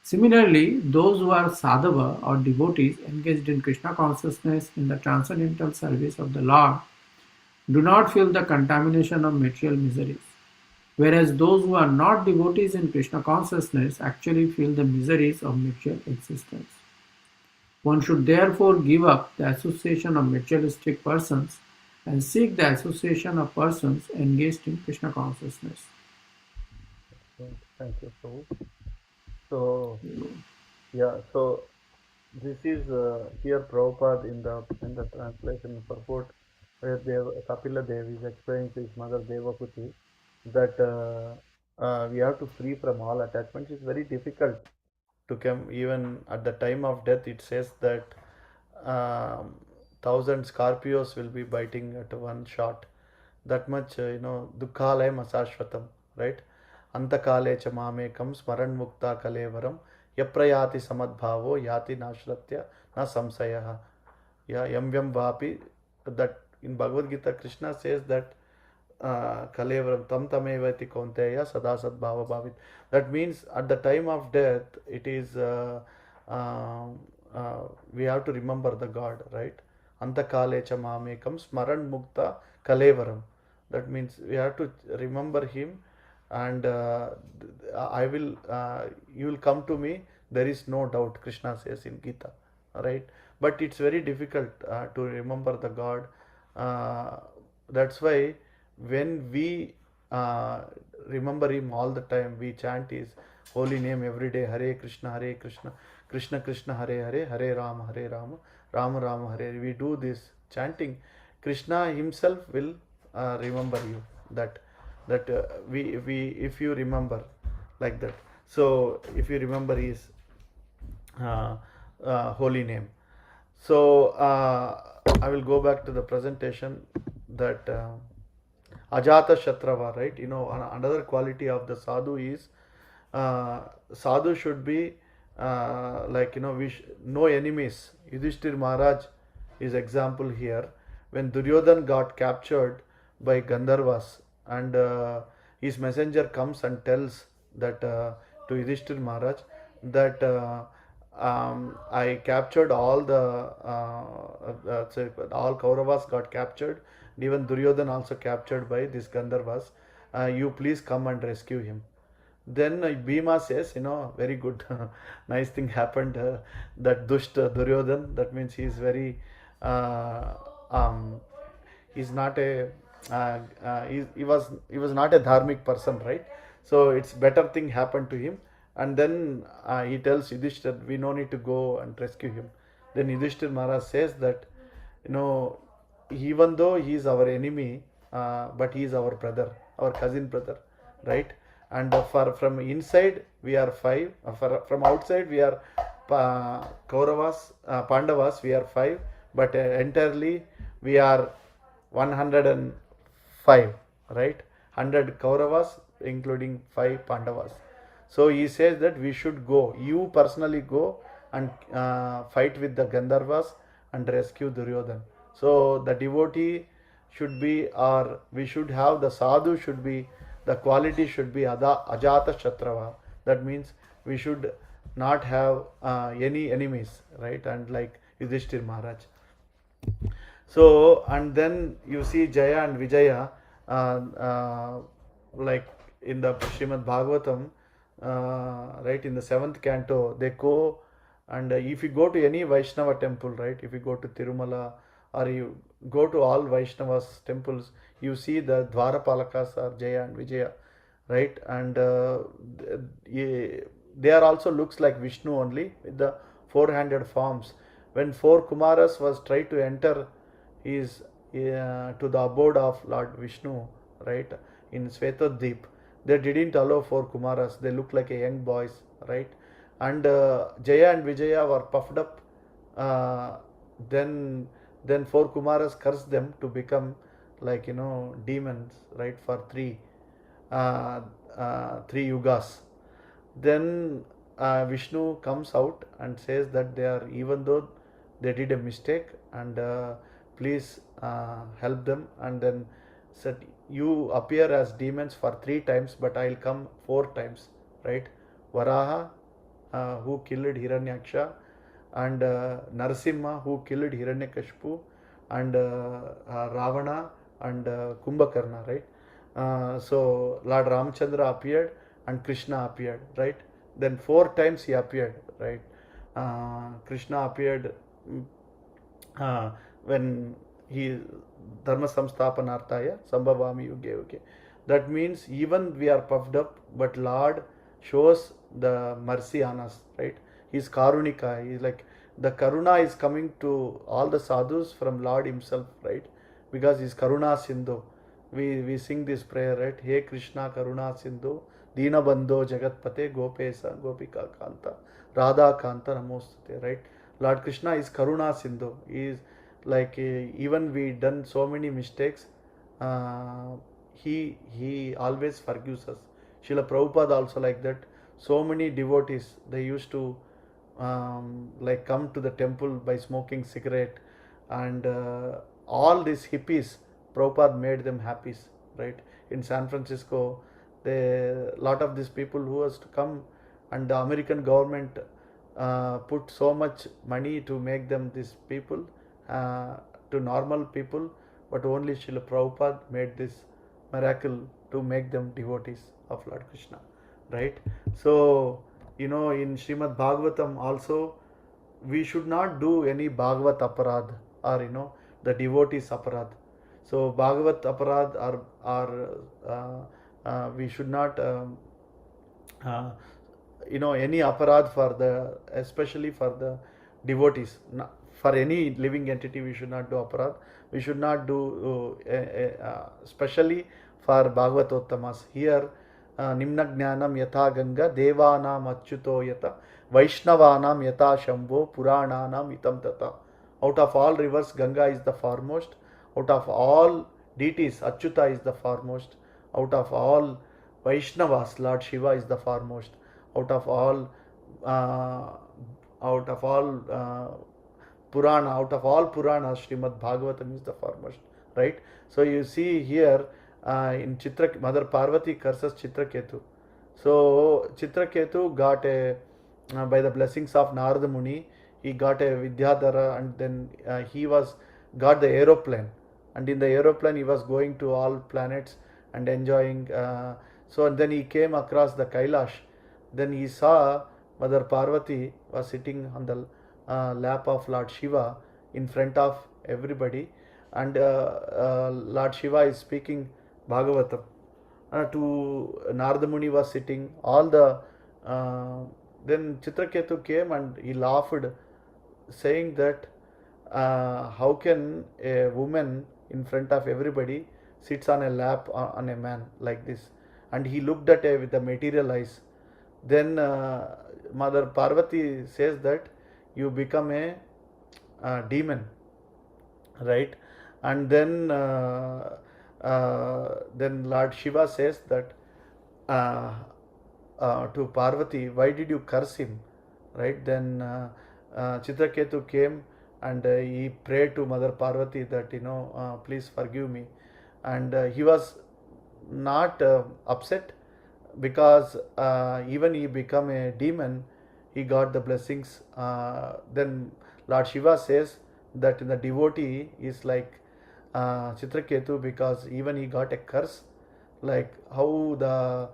Speaker 2: Similarly, those who are sadhava or devotees engaged in Krishna consciousness in the transcendental service of the Lord do not feel the contamination of material miseries, whereas those who are not devotees in Krishna consciousness actually feel the miseries of material existence. One should therefore give up the association of materialistic persons and seek the association of persons engaged in Krishna consciousness.
Speaker 1: Thank you. So yeah, so this is here Prabhupada in the translation purport where Kapila Devi is explaining to his mother Devahuti that we have to free from all attachments. It's very difficult to come even at the time of death. It says that um, 1,000 scorpios will be biting at one shot. That much, dukkhalayam asashvatam, right? Antakale cha mamekam smaran mukta kalevaram yaprayati samadbhavo yati nashratya na samsayah. Yeah, yam vapi. That in Bhagavad Gita, Krishna says that Kalevaram tam tamevati kaunteya sada sadbhava bhavit. That means at the time of death, it is uh, we have to remember the God, right? Antakale cha mamekam smaran mukta kalevaram. That means we have to remember Him, and I will, you will come to me. There is no doubt. Krishna says in Gita, right? But it's very difficult to remember the God. Uh, that's why when we uh, remember Him all the time, we chant His holy name every day. Hare Krishna, Krishna Krishna, Hare Hare, Hare Rama, Rama Rama, Hare. We do this chanting. Krishna Himself will remember you. We if you remember like that. So if you remember His uh, holy name. So I will go back to the presentation that Ajata Shatrava, right? Another quality of the sadhu is sadhu should be no enemies. Yudhishthir Maharaj is example here. When Duryodhan got captured by Gandharvas and his messenger comes and tells that to Yudhishthir Maharaj that I captured all all Kauravas got captured. Even Duryodhan also captured by this Gandharvas. You please come and rescue him. Then Bhima says, very good, nice thing happened. That Dusht Duryodhan, that means he is very, uh, um, he's not a, he was not a dharmic person, right? So it's better thing happened to him. And then he tells Yudhishthir, we no need to go and rescue him. Then Yudhishthir Maharaj says that, you know, even though he is our enemy, but he is our brother, our cousin brother, right? And from inside we are five, from outside we are Kauravas, Pandavas, we are five, but entirely we are 105, right? 100 Kauravas, including 5 Pandavas. So he says that we should go, you personally go and fight with the Gandharvas and rescue Duryodhan. So the devotee should be, or we should have, the sadhu should be, the quality should be Ajata Shatrava. That means we should not have any enemies, right? And like Yudhishthir Maharaj. So, and then you see Jaya and Vijaya, like in the Srimad Bhagavatam, right, in the 7th canto, they go, and if you go to any Vaishnava temple, right, if you go to Tirumala or you go to all Vaishnavas temples, you see the Dwarapalakas are Jaya and Vijaya, right, and they are also looks like Vishnu only with the four-handed forms. When 4 Kumaras was tried to enter his to the abode of Lord Vishnu, right, in Svetadvip, they didn't allow 4 Kumaras. They looked like a young boys, right, and Jaya and Vijaya were puffed up. Uh, then 4 Kumaras cursed them to become like demons, right, for uh, 3 yugas. Then Vishnu comes out and says that they are, even though they did a mistake, and please help them. And then said, you appear as demons for 3 times, but I'll come 4 times, right? Varaha, who killed Hiranyaksha, and Narasimha, who killed Hiranyakashipu, and Ravana, and Kumbhakarna, right? So Lord Ramchandra appeared and Krishna appeared, right? Then 4 times he appeared, right? Krishna appeared uh, when he dharma samsthapanarthaya sambhavami yuge yuge. That means even we are puffed up, but Lord shows the mercy on us, right? He's karunika. He's like the karuna is coming to all the sadhus from Lord himself, right? Because he's karuna sindhu. We sing this prayer, right? Hey Krishna karuna sindhu dina bandho jagatpate gopesa gopika kanta radha kanta namostate, right? Lord Krishna is karuna sindhu. He is like even we done so many mistakes, uh, he always forgives us. Srila Prabhupada also like that. So many devotees, they used to like come to the temple by smoking cigarette, and all these hippies, Prabhupada made them happy, right? In San Francisco, the lot of these people who was to come, and the American government put so much money to make them these people uh, to normal people, but only Srila Prabhupada made this miracle to make them devotees of Lord Krishna, right? So, in Srimad Bhagavatam also, we should not do any Bhagavat aparad, or the devotees aparad. So Bhagavat aparad we should not uh, any aparad for the, especially for the devotees. For any living entity we should not do aparad. We should not do especially for Bhagavatottamas. Here nimna jnanam yatha ganga devanam achyuto yata vaishnavanam yata shambho purananam itam tata. Out of all rivers, Ganga is the foremost. Out of all deities, Achyuta is the foremost. Out of all Vaishnavas, Lord Shiva is the foremost. Out of all, uh, out of all Purana, out of all Puranas, Srimad Bhagavatam is the foremost, right? So you see here in Chitra, Mother Parvati curses Chitraketu. So Chitraketu got a, by the blessings of Narada Muni, he got a Vidyadhara, and then he was got the aeroplane, and in the aeroplane he was going to all planets and enjoying. So and then he came across the Kailash. Then he saw Mother Parvati was sitting on the lap of Lord Shiva in front of everybody, and Lord Shiva is speaking Bhagavatam. To Narada Muni was sitting. All the then Chitraketu came and he laughed, saying that how can a woman in front of everybody sits on a lap on a man like this? And he looked at it with the material eyes. Then Mother Parvati says that you become a demon, right? And then Lord Shiva says that uh, to Parvati, why did you curse him, right? Then Chitraketu came and he prayed to Mother Parvati that please forgive me, and he was not upset, because even he become a demon, he got the blessings. Then Lord Shiva says that the devotee is like Chitraketu, because even he got a curse, like how the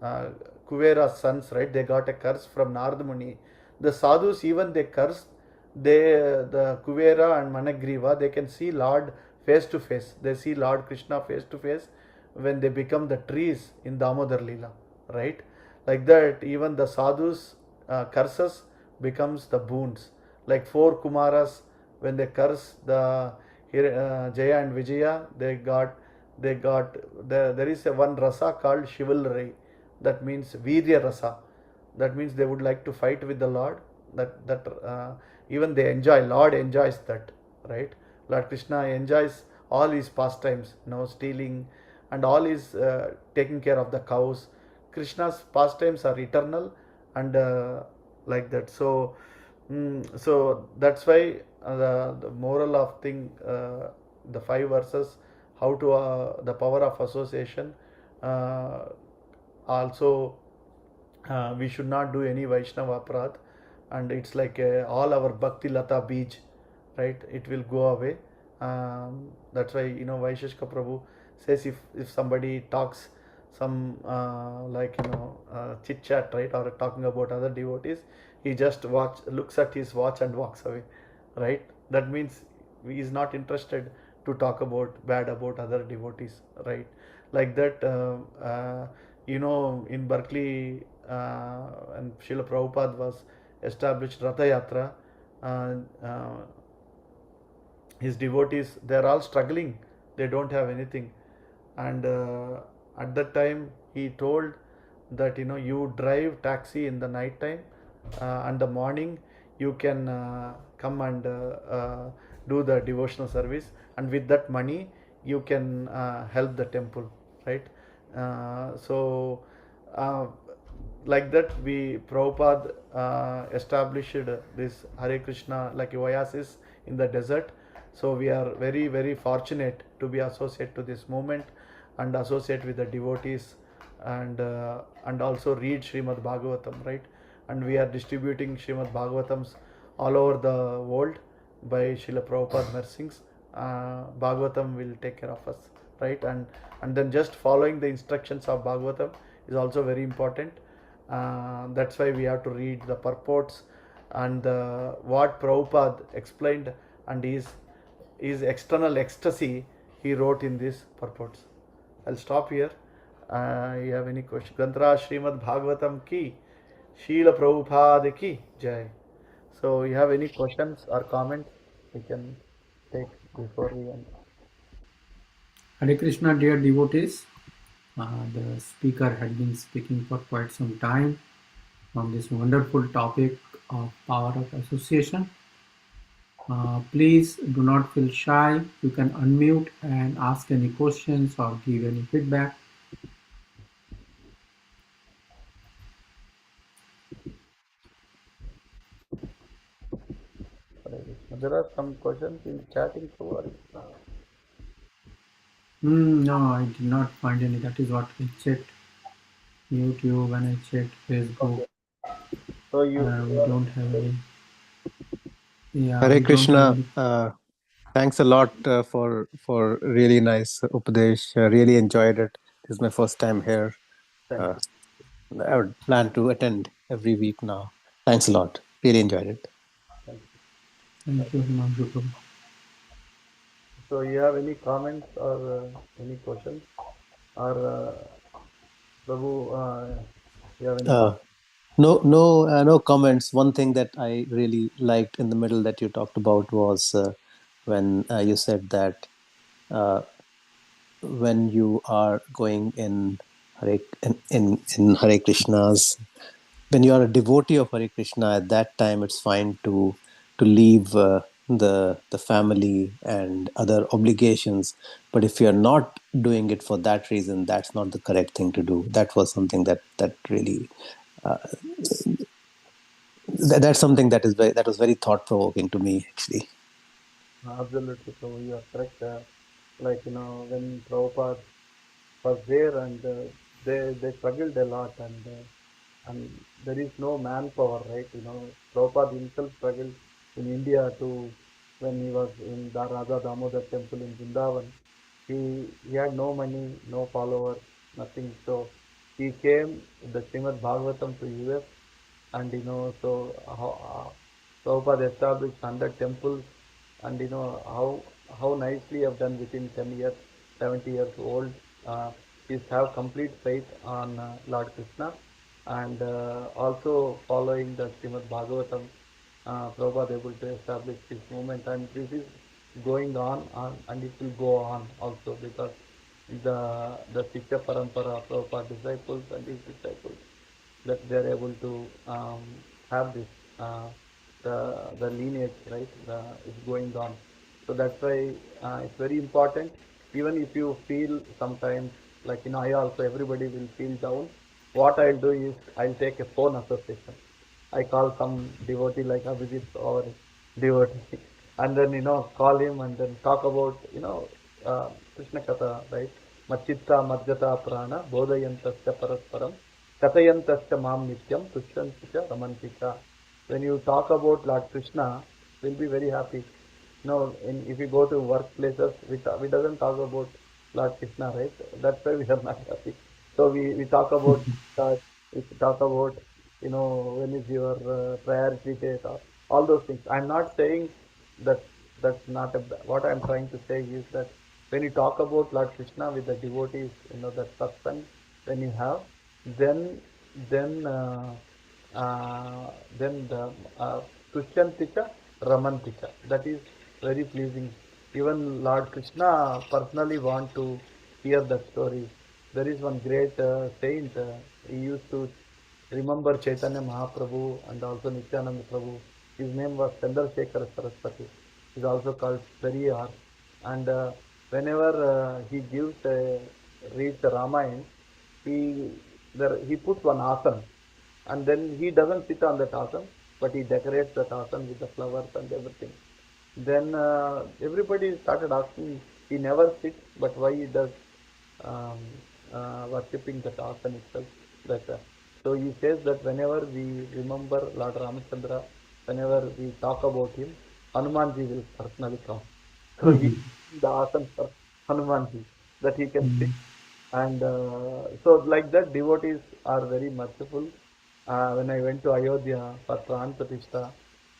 Speaker 1: uh, Kuvera's sons, right? They got a curse from Narada Muni. The sadhus, even they curse, the Kuvera and Managriva, they can see Lord face to face. They see Lord Krishna face to face when they become the trees in Damodar Leela, right? Like that, even the sadhus curses becomes the boons. Like four Kumaras, when they curse the Jaya and Vijaya, there is a one rasa called chivalry, that means Virya rasa. That means they would like to fight with the Lord. That even they enjoy. Lord enjoys that, right? Lord Krishna enjoys all his pastimes, stealing, and all his taking care of the cows. Krishna's pastimes are eternal, and like that. So that's why the moral of thing, the five verses, how to the power of association. Also, we should not do any Vaishnava aparadh, and it's like all our Bhakti Lata Beej, right? It will go away. That's why Vaisheshka Prabhu says, if somebody talks some chit chat, right, or talking about other devotees, he just looks at his watch and walks away, right? That means he is not interested to talk about bad about other devotees, right? Like that, in Berkeley, and Srila Prabhupada was established Ratha Yatra. Uh, uh, his devotees, they are all struggling, they don't have anything. And at that time he told that, you drive taxi in the night time, and the morning you can come and do the devotional service, and with that money you can help the temple, right? So uh, like that, we Prabhupada established this Hare Krishna like oasis in the desert. So we are very very fortunate to be associated to this movement and associate with the devotees, and also read Srimad Bhagavatam, right? And we are distributing Srimad Bhagavatams all over the world by Srila Prabhupada Mersings. Bhagavatam will take care of us, right? And then just following the instructions of Bhagavatam is also very important. That's why we have to read the purports and what Prabhupada explained, and his external ecstasy he wrote in these purports. I'll stop here. You have any question? Granthra Srimad Bhagavatam ki, Srila Prabhupada ki jai. So you have any questions or comments we can take before we end?
Speaker 2: Hare Krishna, dear devotees. The speaker had been speaking for quite some time on this wonderful topic of power of association. Please do not feel shy. You can unmute and ask any questions or give any feedback.
Speaker 1: There are some questions in chatting too.
Speaker 2: No, I did not find any. That is what I checked YouTube and I checked Facebook.
Speaker 1: Okay. So
Speaker 2: We don't have any. Yeah,
Speaker 3: Hare
Speaker 2: we don't have
Speaker 3: Krishna.
Speaker 2: any.
Speaker 3: Thanks a lot for really nice upadesh. Really enjoyed it. This is my first time here.
Speaker 1: thank
Speaker 3: Uh,
Speaker 1: you.
Speaker 3: I would plan to attend every week now. Thanks a lot. Really enjoyed it.
Speaker 1: Thank
Speaker 2: Thank you,
Speaker 1: you.
Speaker 2: Himanshu Prabhu.
Speaker 1: So you have any comments or any questions? Or Prabhu, you have any
Speaker 3: Uh,
Speaker 1: comments?
Speaker 3: no comments. One thing that I really liked in the middle that you talked about was when you said that uh, when you are going in in Hare Krishna's, when you are a devotee of Hare Krishna, at that time it's fine to leave the family and other obligations. But if you're not doing it for that reason, that's not the correct thing to do. That was something that really uh, that's something that was very thought provoking to me actually.
Speaker 1: Absolutely, Prabhu, you are correct. Like, when Prabhupada was there, and they struggled a lot, and there is no manpower, right? Prabhupada himself struggled in India to, when he was in the Radha Damodar temple in Vrindavan. He had no money, no followers, nothing. So he came with the Srimad Bhagavatam to US, and so Prabhupada established 100 temples, and how nicely have done within 10 years, 70 years old. Is have complete faith on Lord Krishna, and also following the Srimad Bhagavatam, Prabhupada able to establish this movement, and this is going on, and it will go on also, because the Sikha Parampara, Prabhupada disciples and his disciples, that they are able to have this the lineage, right? It's going on. So that's why it's very important. Even if you feel sometimes like, I also, everybody will feel down. What I'll do is I'll take a phone association. I call some devotee like Abhijit or devotee, and then call him and then talk about Krishna Katha, right? Machitta Madgata Prana Bodayantasya Parasparam Kathayantasya Mam Nityam Tushyantika Ramantika. When you talk about Lord Krishna, we'll be very happy. If you go to workplaces, we doesn't talk about Lord Krishna, right? That's why we are not happy. So we talk about we talk about when is your priority date or all those things. I'm not saying that that's not what I'm trying to say is that when you talk about Lord Krishna with the devotees, that satsang when you have, then then uh, then the Tushyantika Ramantika. That is very pleasing. Even Lord Krishna personally want to hear that story. There is one great saint. He used to remember Chaitanya Mahaprabhu and also Nityananda Prabhu. His name was Chandrasekhara Saraswati. He is also called Periyar. And whenever he gives reads the Ramayana, he he puts one asana, and then he doesn't sit on that asana, but he decorates that asana with the flowers and everything. Then everybody started asking, he never sits, but why he does um, worshipping that asana itself? That, so he says that whenever we remember Lord Ramachandra, whenever we talk about him, Hanumanji will personally come. So he the asana for Hanumanji that he can sit. And so like that, devotees are very merciful. When I went to Ayodhya for Pran Pratishtha,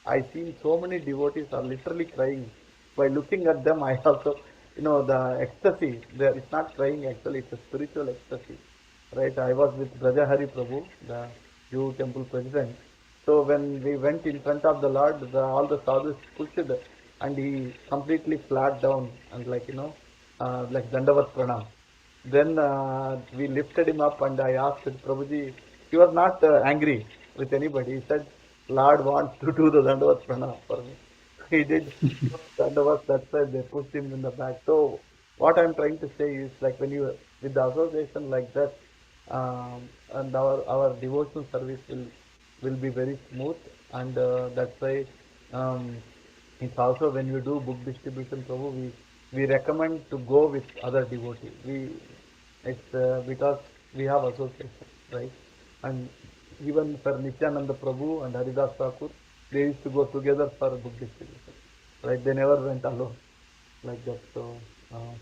Speaker 1: I seen so many devotees are literally crying. By looking at them, I also, the ecstasy. It's not crying actually; it's a spiritual ecstasy, right? I was with Brajahari Prabhu, the Jew temple president. So when we went in front of the Lord, all the sadhus pushed, and he completely flat down and like Dandavat Pranam. Then we lifted him up, and I asked Prabhuji. He was not angry with anybody. He said, Lord wants to do the Dandavat Pranam for me. He did Dandavat, that's why they pushed him in the back. So what I'm trying to say is like when you, with the association like that, and our devotional service will be very smooth, and that's why um, it's also when we do book distribution, Prabhu, we recommend to go with other devotees. It's because we have association, right? And even for Nityananda Prabhu and Haridas Thakur, they used to go together for book distribution, right? They never went alone like that. So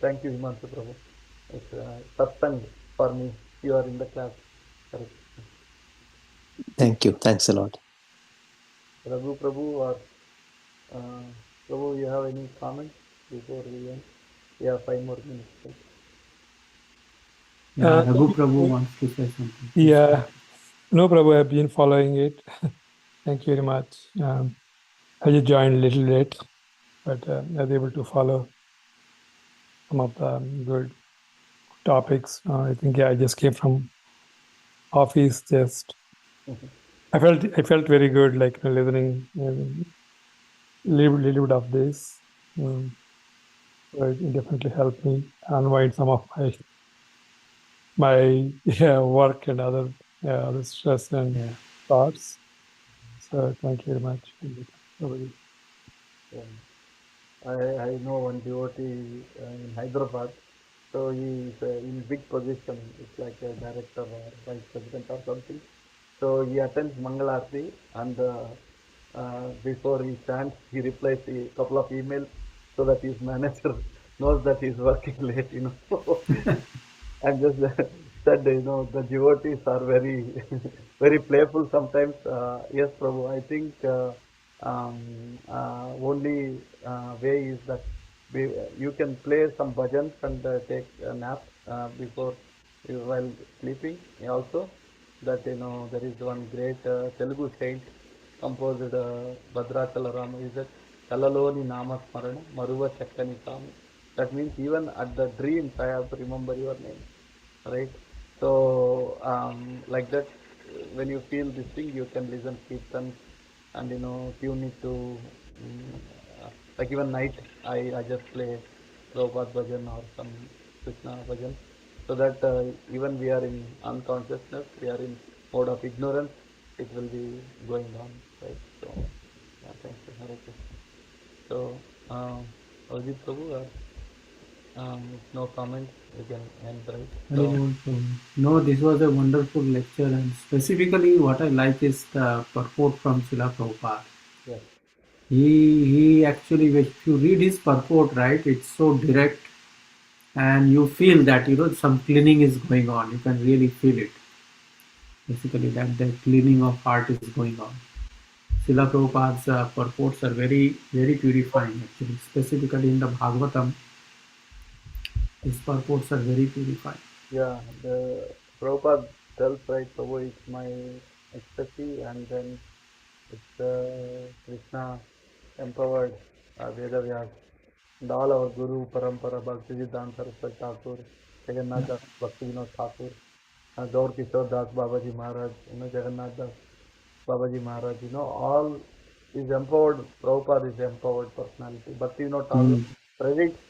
Speaker 1: thank you, Himanshu Prabhu. It's satsang for me. You are in the class. Correct.
Speaker 3: Thank you. Thanks a lot.
Speaker 1: Raghu Prabhu or uh, Prabhu, you have any comments before we end? We have 5 more minutes. Right?
Speaker 2: Yeah, Raghu
Speaker 4: Thank
Speaker 2: Prabhu
Speaker 4: you.
Speaker 2: wants to say something.
Speaker 4: Yeah, no problem. I've been following it. Thank you very much. I just joined a little late, but I was able to follow some of the good topics. I think I just came from office. Just I felt very good, like listening little bit of this. So it definitely helped me unwind some of my work and other stress and thoughts. So thank you very much, everybody.
Speaker 1: Yeah. I know one devotee in Hyderabad. So he is in big position. It's like a director or vice president or something. So he attends Mangalarti, and before he stands, he replies a couple of emails so that his manager knows that he's working late. And just said, the devotees are very, very playful sometimes. Yes, Prabhu, I think only way is that you can play some bhajans and take a nap before while sleeping. Also, that there is one great Telugu saint composed Bhadrachala Rama. Is that Kalaloni Nama Smarana Maruva Chakkani Sami. That means even at the dreams I have to remember your name, right? So like that, when you feel this thing, you can listen kirtan and tune it to like even night. I just play Prabhupada bhajan or some Krishna bhajan, so that even we are in unconsciousness, we are in mode of ignorance, it will be going on, right? So yeah, thank you, Hare Krishna. So Ajit Prabhu, no comments, we can end, right?
Speaker 2: Very good. No, this was a wonderful lecture, and specifically what I like is the purport from Srila Prabhupada.
Speaker 1: Yes.
Speaker 2: He actually, if you read his purport, right, it's so direct and you feel that some cleaning is going on. You can really feel it. Basically, that the cleaning of heart is going on. Srila Prabhupada's purports are very, very purifying actually. Specifically in the Bhagavatam, his purports are very purifying.
Speaker 1: Yeah, the Prabhupada tells, right, Prabhu, it's my ecstasy, and then it's Krishna empowered Vedavyas, and all our Guru, Parampara, Bhakti Siddhanta Saraswati Thakur, Jagannath Das, Bhakti Vinod Thakur, Gaur Kishore Das, Babaji Maharaj, Jagannath Das, Babaji Maharaj, all is empowered. Prabhupada is empowered personality. Bhakti Vinod Thakur predicts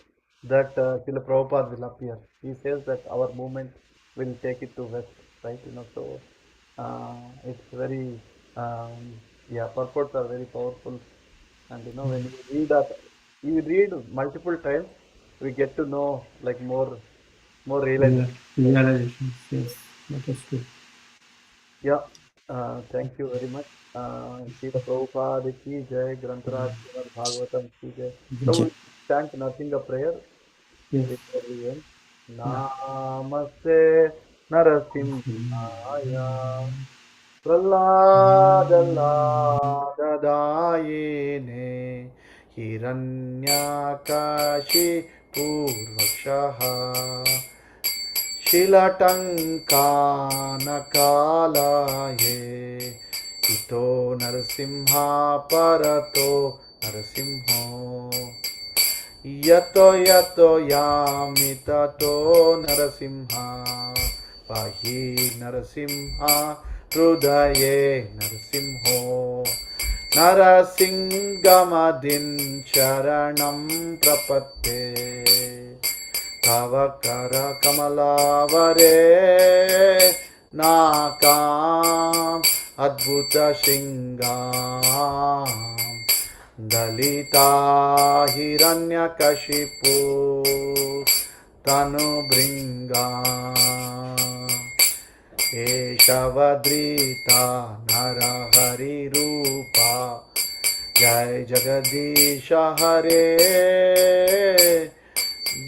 Speaker 1: that Srila Prabhupada will appear. He says that our movement will take it to West, right? So it's very, purports are very powerful. And when you read multiple times, we get to know like more realization.
Speaker 2: Realizations, yes, that is true.
Speaker 1: Yeah, thank you very much. Srila Prabhupada ki jai, Grantaraj Srimad Bhagavatam ki jai. So we chant nothing a prayer
Speaker 2: Yes.
Speaker 1: before we end. Namaste Narasimhaya Praladalladadayene Hiranyakashi Purvakshaha Shilatankanakalaye Ito Narasimha Parato Narasimho Yato yato yami tato Narasimha Pahi Narasimha Hrudaye Narasimho Narasingamadin Sharanam Prapatte Tavakara Kamalavare Nakam Adbhuta Shingam Dalita Hiranyakashipu Tanu Bringa Eshavadrita Narahari Rupa Jai Jagadisha Hare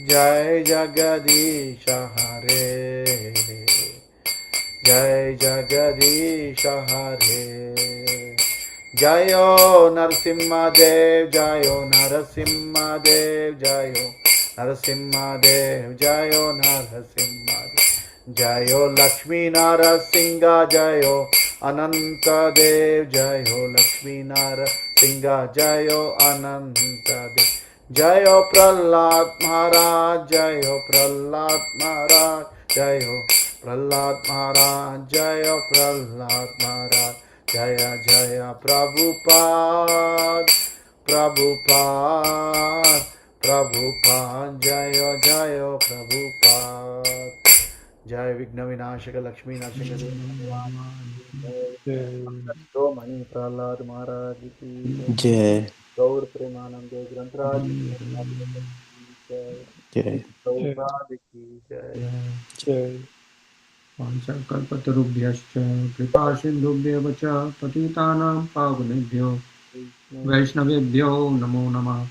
Speaker 1: Jai Jagadisha Hare Jai Jagadisha Hare Jayo Narasimha Dev Jayo Narasimha Dev Jayo Narasimha Dev Jayo Narasimha Dev Jayo Lakshmi Narasingha Jayo Ananta Dev Jayo Lakshmi Narasingha Jayo Ananta Dev Jayo Prahlad Maharaj Jayo Prahlad Maharaj Jayo Prahlad Maharaj Jayo Prahlad Maharaj Jaya Jaya Prabhupada Prabhupada Prabhupada Jaya Jaya Prabhupada Jai Vigna Vinashaka Lakshmi Nashaka Jai Mani Prahlad Maharaj ki
Speaker 3: Jai.
Speaker 1: Gaur Premanande Grantaraj
Speaker 3: Jai.
Speaker 1: Prabhupada ki Jai
Speaker 4: Jai.
Speaker 2: Panchakalpatarubhyascha kripa sindhubhyev cha patitanam pavanebhyo Vaishnavebhyo namo namah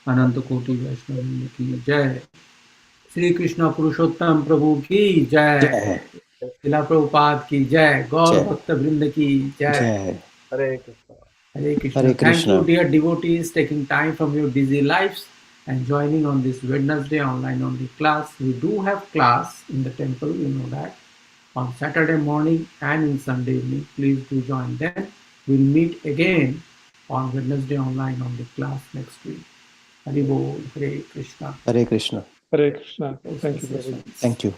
Speaker 2: Ananta Koti Vaishnavi ki jai. Shri Krishna Purushottam Prabhu ki jai.
Speaker 3: Jai.
Speaker 2: Srila Prabhupada ki jai. Gaur
Speaker 3: Jai.
Speaker 2: Bhakta Vrinda ki jai.
Speaker 3: Jai.
Speaker 1: Hare Krishna.
Speaker 2: Hare Krishna.
Speaker 3: Hare
Speaker 2: Thank
Speaker 3: Krishna.
Speaker 2: you, dear devotees, taking time from your busy lives and joining on this Wednesday online only class. We do have class in the temple, you know that, on Saturday morning and in Sunday evening. Please do join them. We'll meet again on Wednesday online on the class next week. Hari Bol, Hare Krishna.
Speaker 3: Hare Krishna.
Speaker 4: Hare Krishna. Thank you very much.
Speaker 3: Thank you.